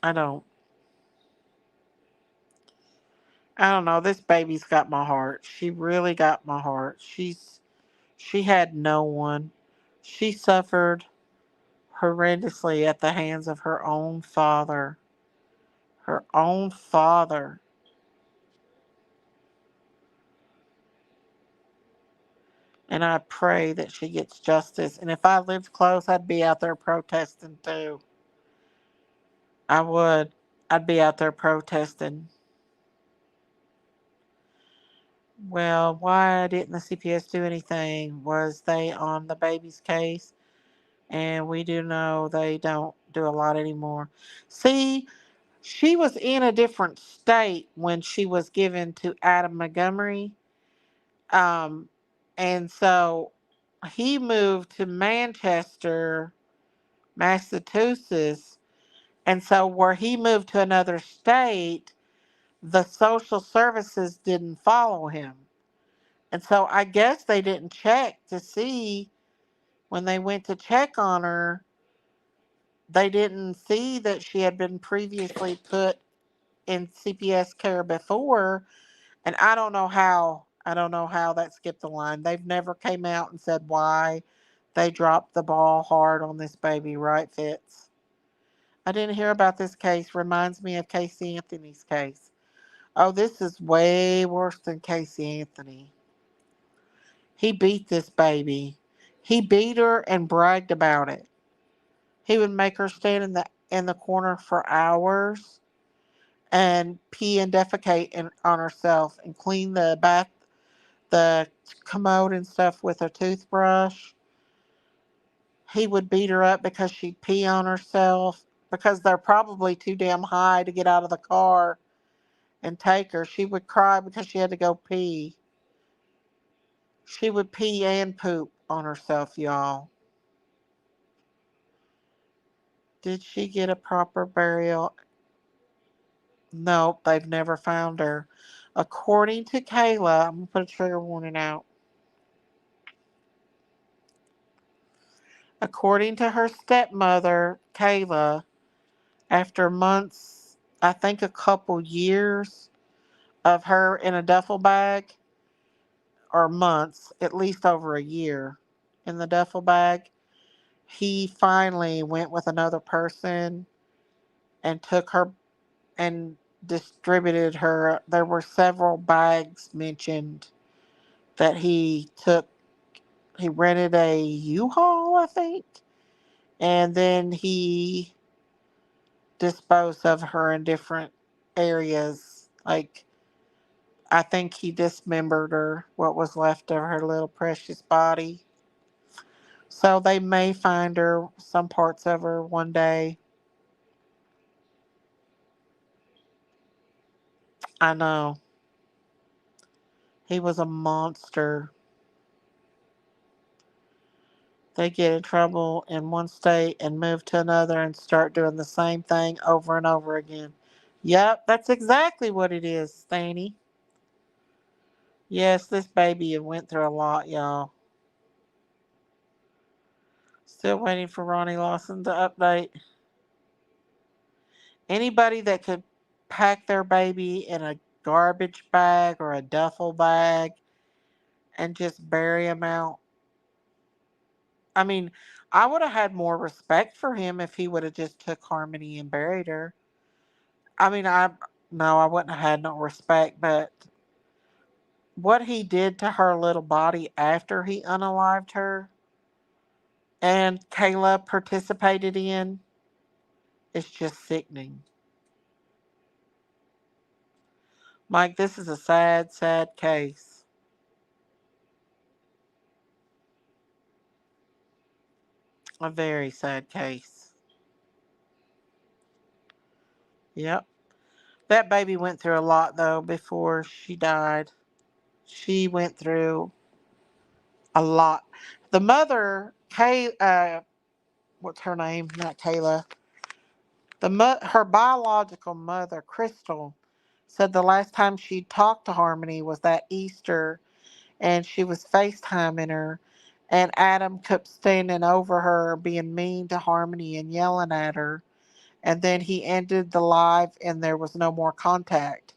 I don't. I don't know. This baby's got my heart. She really got my heart. She had no one. She suffered horrendously at the hands of her own father. Her own father. And I pray that she gets justice. And if I lived close, I'd be out there protesting too. I would. I'd be out there protesting. Well, why didn't the CPS do anything? Was they on the baby's case? And we do know they don't do a lot anymore. See, she was in a different state when she was given to Adam Montgomery. Um, and so he moved to Manchester, Massachusetts. And so where he moved to another state, the social services didn't follow him. And so I guess they didn't check to see when they went to check on her, they didn't see that she had been previously put in CPS care before. And I don't know how that skipped the line. They've never came out and said why they dropped the ball hard on this baby, right, Fitz? I didn't hear about this case. Reminds me of Casey Anthony's case. Oh, this is way worse than Casey Anthony. He beat this baby. He beat her and bragged about it. He would make her stand in the corner for hours and pee and defecate on herself and clean the commode and stuff with a toothbrush. He would beat her up because she'd pee on herself because they're probably too damn high to get out of the car and take her. She would cry because she had to go pee. She would pee and poop on herself, y'all. Did she get a proper burial? Nope, they've never found her. According to Kayla, I'm going to put a trigger warning out. According to her stepmother, Kayla, after months, I think a couple years of her in a duffel bag, or months, at least over a year in the duffel bag, he finally went with another person and took her and distributed her. There were several bags mentioned that he took. He rented a U-Haul, I think, and then he disposed of her in different areas. Like, I think he dismembered her, what was left of her little precious body. So they may find her, some parts of her, one day. I know. He was a monster. They get in trouble in one state and move to another and start doing the same thing over and over again. Yep, that's exactly what it is, Stanny. Yes, this baby went through a lot, y'all. Still waiting for Ronnie Lawson to update. Anybody that could pack their baby in a garbage bag or a duffel bag and just bury him out. I mean, I would have had more respect for him if he would have just took Harmony and buried her. I mean, I wouldn't have had no respect, but what he did to her little body after he unalived her and Kayla participated in is just sickening. Mike, this is a sad, sad case. A very sad case. Yep. That baby went through a lot though before she died. She went through a lot. The mother, what's her name? Not Kayla. Her biological mother, Crystal, said the last time she talked to Harmony was that Easter, and she was FaceTiming her, and Adam kept standing over her, being mean to Harmony and yelling at her. And then he ended the live, and there was no more contact.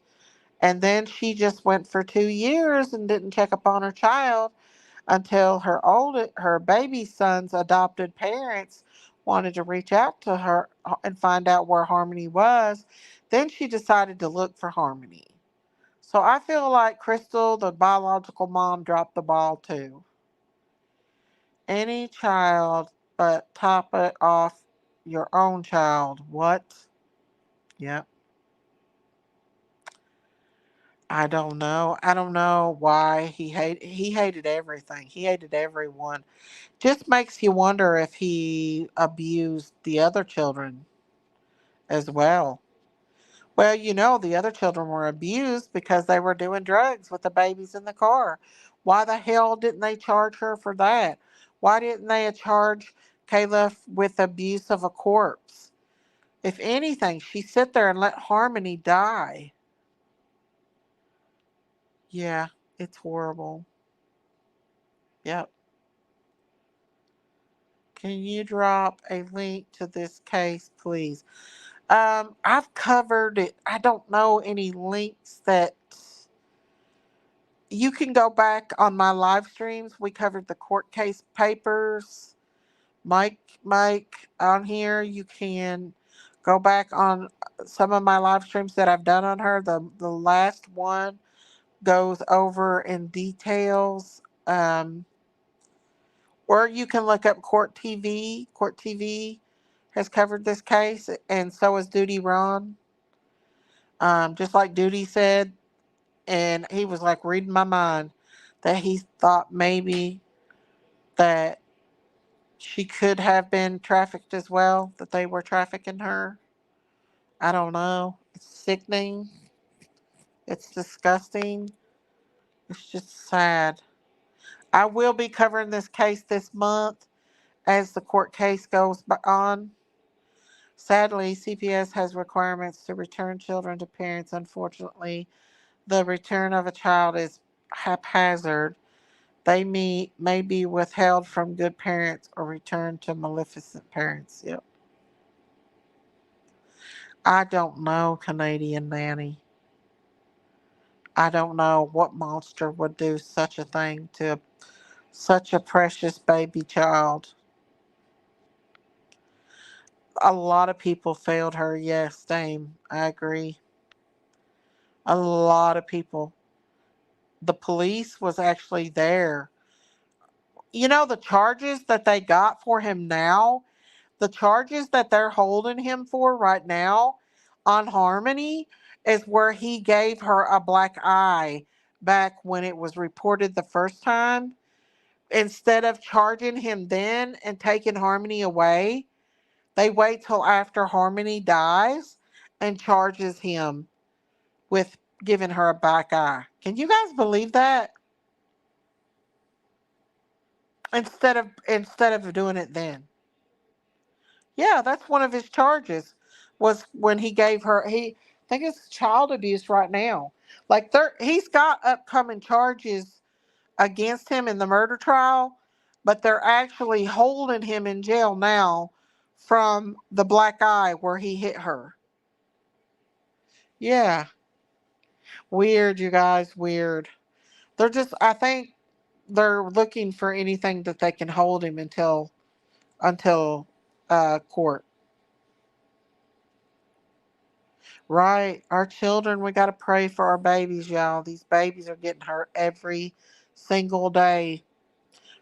And then she just went for 2 years and didn't check up on her child until her baby son's adopted parents wanted to reach out to her and find out where Harmony was Then she decided to look for Harmony. So I feel like Crystal, the biological mom, dropped the ball too. Any child, but top it off your own child. What? Yep. I don't know. I don't know why he hated everything. He hated everyone. Just makes you wonder if he abused the other children as well. Well, the other children were abused because they were doing drugs with the babies in the car. Why the hell didn't they charge her for that? Why didn't they charge Kayla with abuse of a corpse? If anything, she sit there and let Harmony die. Yeah, it's horrible. Yep. Can you drop a link to this case, please? I've covered it. I don't know any links that you can go back on my live streams. We covered the court case papers. Mike, on here, you can go back on some of my live streams that I've done on her. The last one goes over in details. Or you can look up Court TV. Court TV has covered this case, and so has Duty Ron. Just like Duty said, and he was like reading my mind that he thought maybe that she could have been trafficked as well, that they were trafficking her. I don't know. It's sickening. It's disgusting. It's just sad. I will be covering this case this month as the court case goes on. Sadly, CPS has requirements to return children to parents. Unfortunately, the return of a child is haphazard. They may be withheld from good parents or returned to maleficent parents. Yep. I don't know, Canadian Nanny. I don't know what monster would do such a thing to such a precious baby child. A lot of people failed her. Yes, same. I agree. A lot of people. The police was actually there. The charges that they got for him now, the charges that they're holding him for right now on Harmony is where he gave her a black eye back when it was reported the first time. Instead of charging him then and taking Harmony away, they wait till after Harmony dies and charges him with giving her a black eye. Can you guys believe that? Instead of doing it then. Yeah, that's one of his charges was when he gave her I think it's child abuse right now. Like he's got upcoming charges against him in the murder trial, but they're actually holding him in jail now from the black eye where he hit her. Yeah, weird, you guys, weird. I think they're looking for anything that they can hold him until court. Right. Our children, we got to pray for our babies, y'all. These babies are getting hurt every single day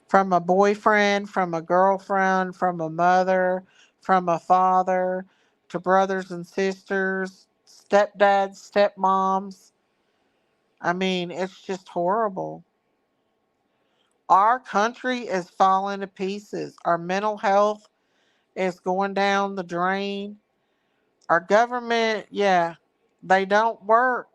from a boyfriend, from a girlfriend, from a mother, from a father, to brothers and sisters, stepdads, stepmoms. I mean, it's just horrible. Our country is falling to pieces. Our mental health is going down the drain. Our government, yeah, they don't work.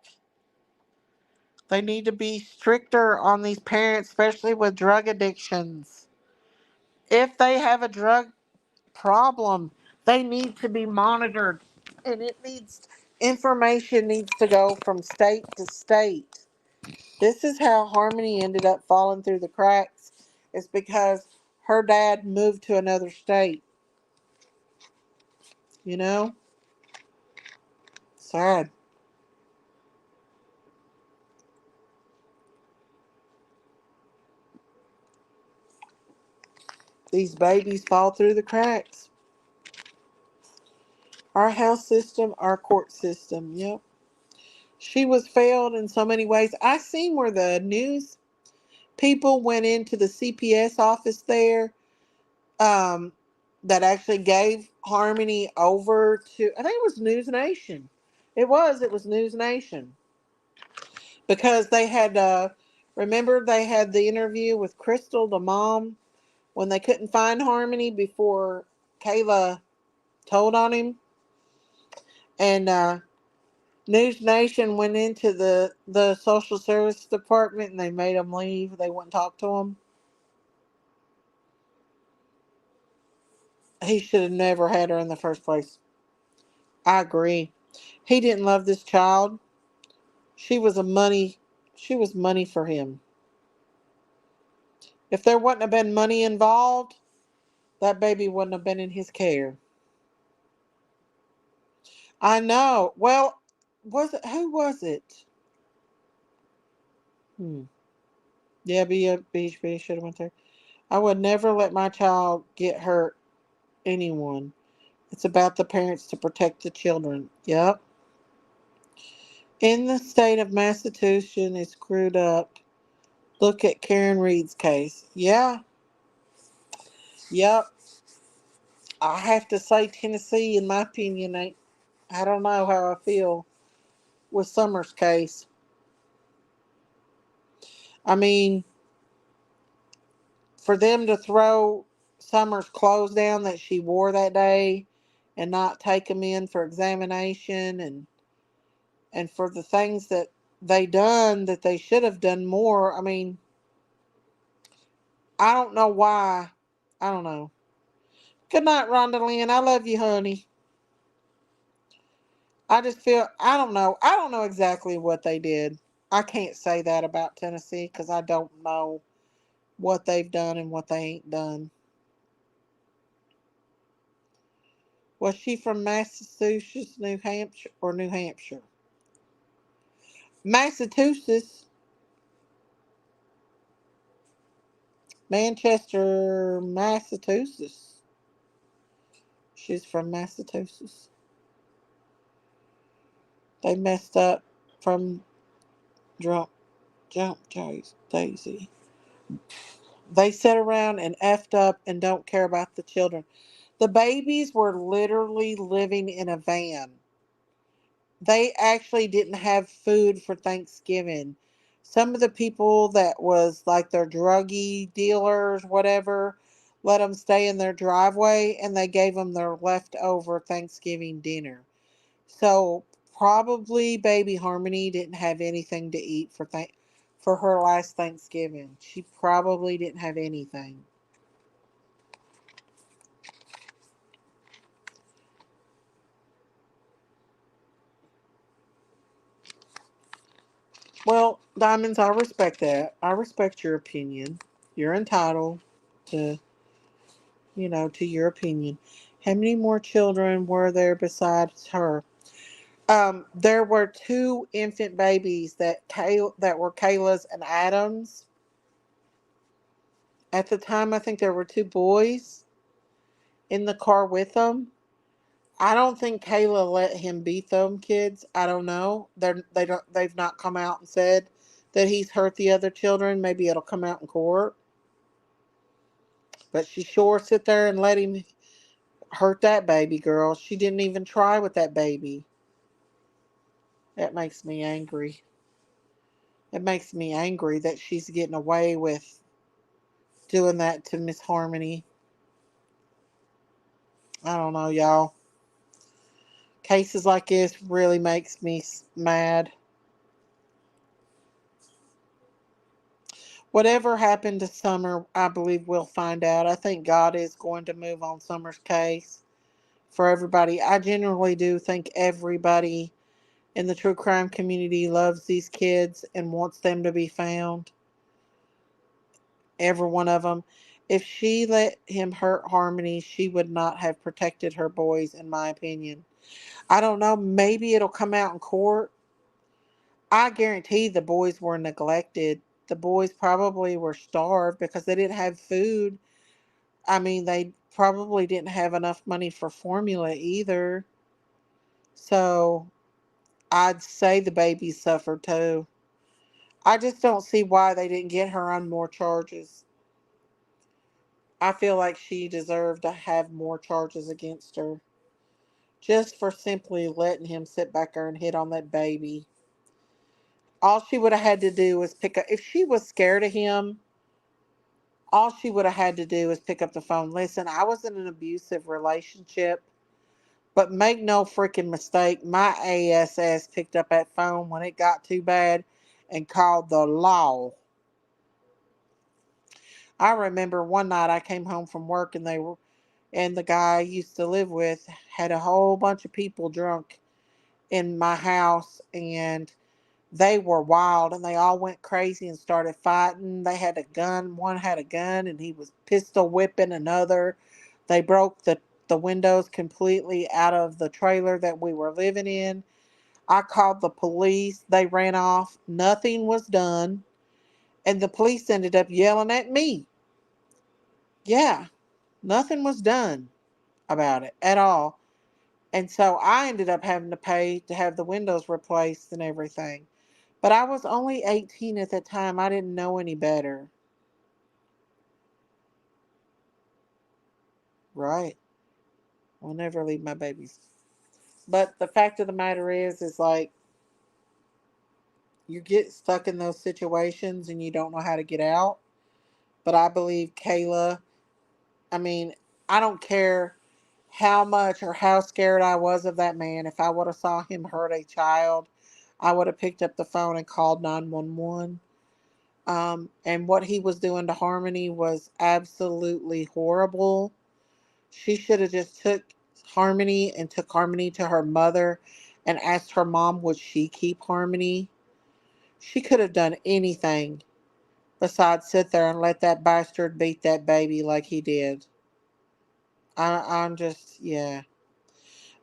They need to be stricter on these parents, especially with drug addictions. If they have a drug problem, they need to be monitored. And information needs to go from state to state. This is how Harmony ended up falling through the cracks. It's because her dad moved to another state. You know? Sad. These babies fall through the cracks. Our house system, our court system. Yep. She was failed in so many ways. I seen where the news people went into the CPS office there, um, that actually gave Harmony over to, I think it was News Nation. It was News Nation, because they had, remember they had the interview with Crystal, the mom, when they couldn't find Harmony before Kayla told on him, and News Nation went into the social service department and they made them leave. They wouldn't talk to him. He should have never had her in the first place. I agree. He didn't love this child. She was a money. She was money for him. If there wouldn't have been money involved, that baby wouldn't have been in his care. I know. Well, was it, who was it? Hmm. Yeah, B should have went there. I would never let my child get hurt. Anyone. It's about the parents to protect the children. Yep. In the state of Massachusetts is screwed up. Look at Karen Reed's case. Yeah. Yep. I have to say Tennessee, in my opinion, ain't. I don't know how I feel with Summers' case. I mean, for them to throw Summers' clothes down that she wore that day and not take them in for examination, and for the things that they done that they should have done more. I mean, I don't know why. I don't know. Good night, Rhonda Lynn. I love you, honey. I just feel, I don't know. I don't know exactly what they did. I can't say that about Tennessee because I don't know what they've done and what they ain't done. Was she from Massachusetts, New Hampshire, or New Hampshire? Massachusetts, Manchester, Massachusetts. She's from Massachusetts. They messed up from drunk jump Daisy. They sit around and effed up and don't care about the children. The babies were literally living in a van. They actually didn't have food for Thanksgiving. Some of the people that was like their druggie dealers, whatever, let them stay in their driveway and they gave them their leftover Thanksgiving dinner. So probably baby Harmony didn't have anything to eat for her last Thanksgiving. She probably didn't have anything. Well, Diamonds, I respect that. I respect your opinion. You're entitled to, to your opinion. How many more children were there besides her? There were two infant babies that were Kayla's and Adam's. At the time, I think there were two boys in the car with them. I don't think Kayla let him beat them kids. I don't know. They've not come out and said that he's hurt the other children. Maybe it'll come out in court. But she sure sit there and let him hurt that baby girl. She didn't even try with that baby. That makes me angry. It makes me angry that she's getting away with doing that to Miss Harmony. I don't know, y'all. Cases like this really makes me mad. Whatever happened to Summer, I believe we'll find out. I think God is going to move on Summer's case for everybody. I generally do think everybody in the true crime community loves these kids and wants them to be found. Every one of them. If she let him hurt Harmony, she would not have protected her boys, in my opinion. I don't know. Maybe it'll come out in court. I guarantee the boys were neglected. The boys probably were starved because they didn't have food. I mean, they probably didn't have enough money for formula either. So I'd say the baby suffered too. I just don't see why they didn't get her on more charges. I feel like she deserved to have more charges against her. Just for simply letting him sit back there and hit on that baby. All she would have had to do was pick up, if she was scared of him, all she would have had to do was pick up the phone. Listen, I was in an abusive relationship, but make no freaking mistake, my ASS picked up that phone when it got too bad and called the law. I remember one night I came home from work and the guy I used to live with had a whole bunch of people drunk in my house, and they were wild and they all went crazy and started fighting. They had a gun. One had a gun and he was pistol whipping another. They broke the windows completely out of the trailer that we were living in. I called the police. They ran off. Nothing was done. And the police ended up yelling at me. Yeah, nothing was done about it at all. And so I ended up having to pay to have the windows replaced and everything. But I was only 18 at the time. I didn't know any better. Right. I'll never leave my babies. But the fact of the matter is like you get stuck in those situations and you don't know how to get out. But I believe Kayla, I mean, I don't care how much or how scared I was of that man. If I would have saw him hurt a child, I would have picked up the phone and called 911. And what he was doing to Harmony was absolutely horrible. She should have just took Harmony to her mother and asked her mom would she keep Harmony. She could have done anything besides sit there and let that bastard beat that baby like he did. I'm just, yeah.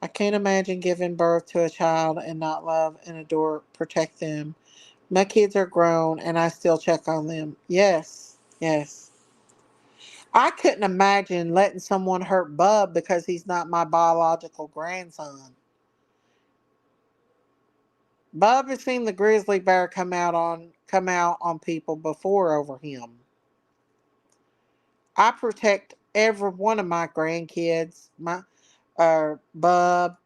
I can't imagine giving birth to a child and not love and adore, protect them. My kids are grown and I still check on them. Yes, yes. I couldn't imagine letting someone hurt Bub because he's not my biological grandson. Bub has seen the grizzly bear come out on people before over him. I protect every one of my grandkids, my Bub,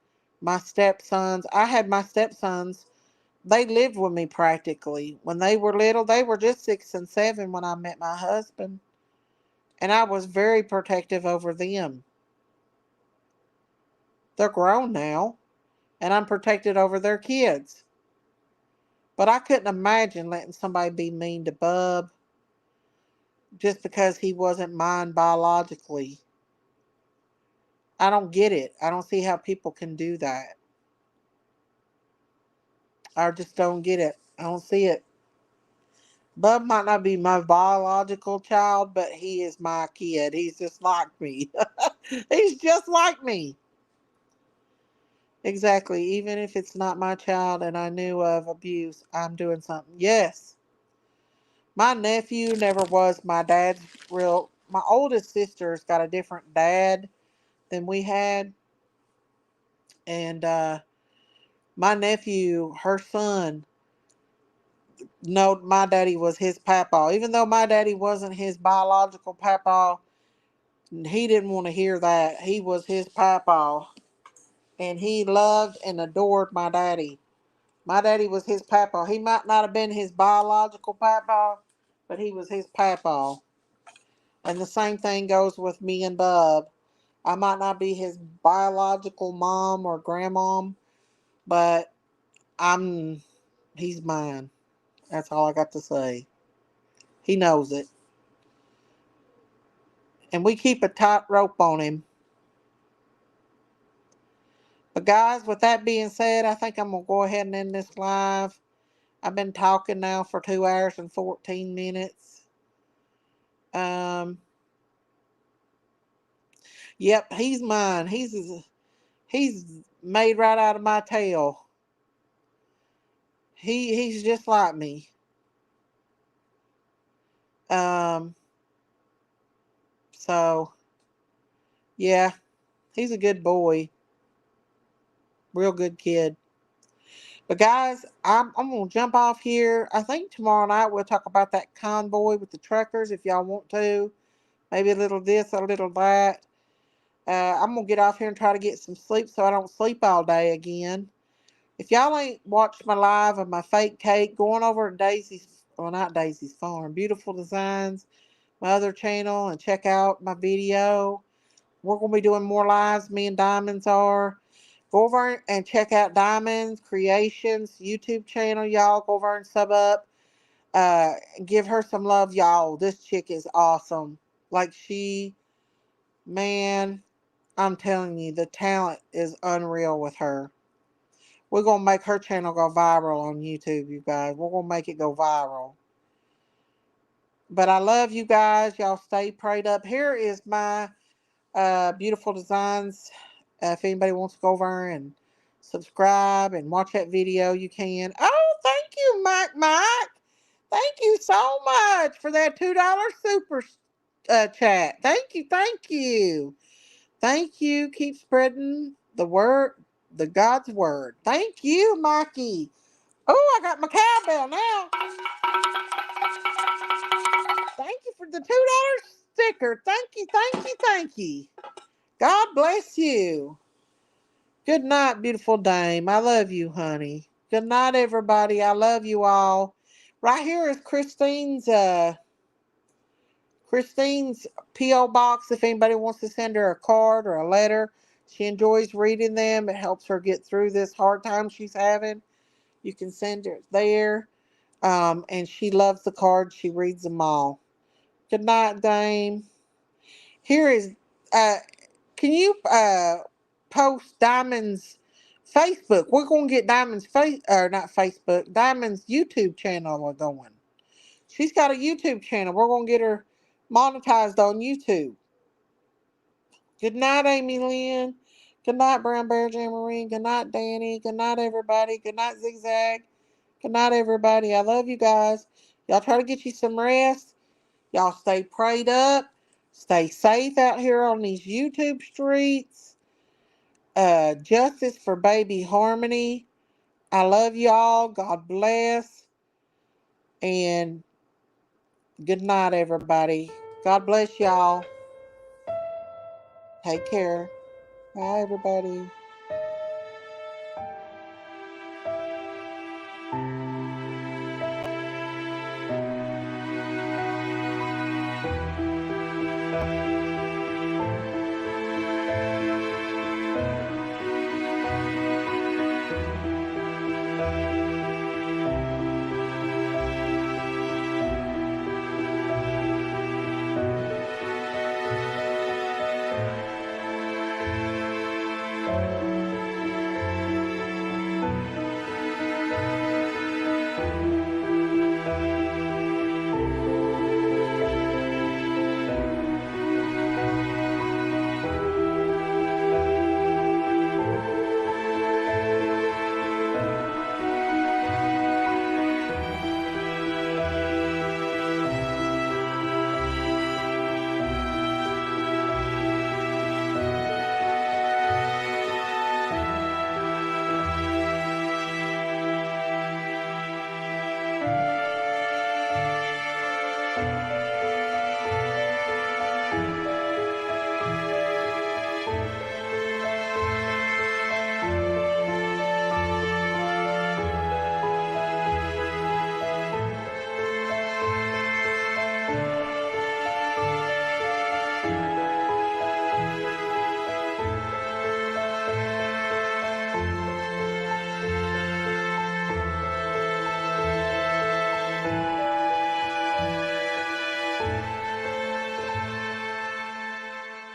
my stepsons. I had my stepsons. They lived with me practically. When they were little, they were just 6 and 7 when I met my husband, and I was very protective over them. They're grown now, and I'm protected over their kids. But I couldn't imagine letting somebody be mean to Bub just because he wasn't mine biologically. I don't get it. I don't see how people can do that. I just don't get it. I don't see it. Bub might not be my biological child, but he is my kid. He's just like me. He's just like me. Exactly. Even if it's not my child and I knew of abuse, I'm doing something. Yes. My nephew never was my dad's real. My oldest sister's got a different dad than we had. And my nephew, her son, no, my daddy was his papa. Even though my daddy wasn't his biological papa, he didn't want to hear that. He was his papa, and he loved and adored my daddy. My daddy was his papa. He might not have been his biological papa, but he was his papa. And the same thing goes with me and Bub. I might not be his biological mom or grandmom, but I'm he's mine. That's all I got to say. He knows it. And we keep a tight rope on him. But guys, with that being said, I think I'm gonna go ahead and end this live. I've been talking now for 2 hours and 14 minutes. Um, yep, he's mine. He's made right out of my tail. He's just like me. Um, so yeah, he's a good boy. Real good kid. But guys, I'm gonna jump off here. I think tomorrow night we'll talk about that convoy with the truckers if y'all want to. Maybe a little this, a little that. I'm gonna get off here and try to get some sleep so I don't sleep all day again. If y'all ain't watched my live of my fake cake, going over to Daisy's, well, not Daisy's Farm, Beautiful Designs, my other channel, and check out my video. We're gonna be doing more lives. Me and Diamonds are. Go over and check out Diamonds Creations YouTube channel, y'all. Go over and sub up. Uh, give her some love, y'all. This chick is awesome. Like man, I'm telling you, the talent is unreal with her. We're gonna make her channel go viral on YouTube, you guys. We're gonna make it go viral. But I love you guys. Y'all stay prayed up. Here is my Beautiful Designs. If anybody wants to go over and subscribe and watch that video, you can. Oh, thank you, Mike. Thank you so much for that $2 super chat. Thank you, thank you. Thank you. Keep spreading the word, the God's word. Thank you, Mikey. Oh, I got my cowbell now. Thank you for the $2 sticker. Thank you, thank you, thank you. God bless you. Good night, beautiful dame. I love you, honey. Good night, everybody. I love you all. Right here is Christine's P.O. box. If anybody wants to send her a card or a letter, she enjoys reading them. It helps her get through this hard time she's having. You can send her there. And she loves the cards. She reads them all. Good night, Dame. Here is, uh, can you post Diamond's Facebook? We're going to get Diamond's or not Facebook, Diamond's YouTube channel going. She's got a YouTube channel. We're going to get her monetized on YouTube. Good night, Amy Lynn. Good night, Brown Bear Jamboree. Good night, Danny. Good night, everybody. Good night, Zigzag. Good night, everybody. I love you guys. Y'all try to get you some rest. Y'all stay prayed up. Stay safe out here on these YouTube streets. Justice for baby Harmony. I love y'all. God bless. And good night, everybody. God bless y'all. Take care. Bye, everybody.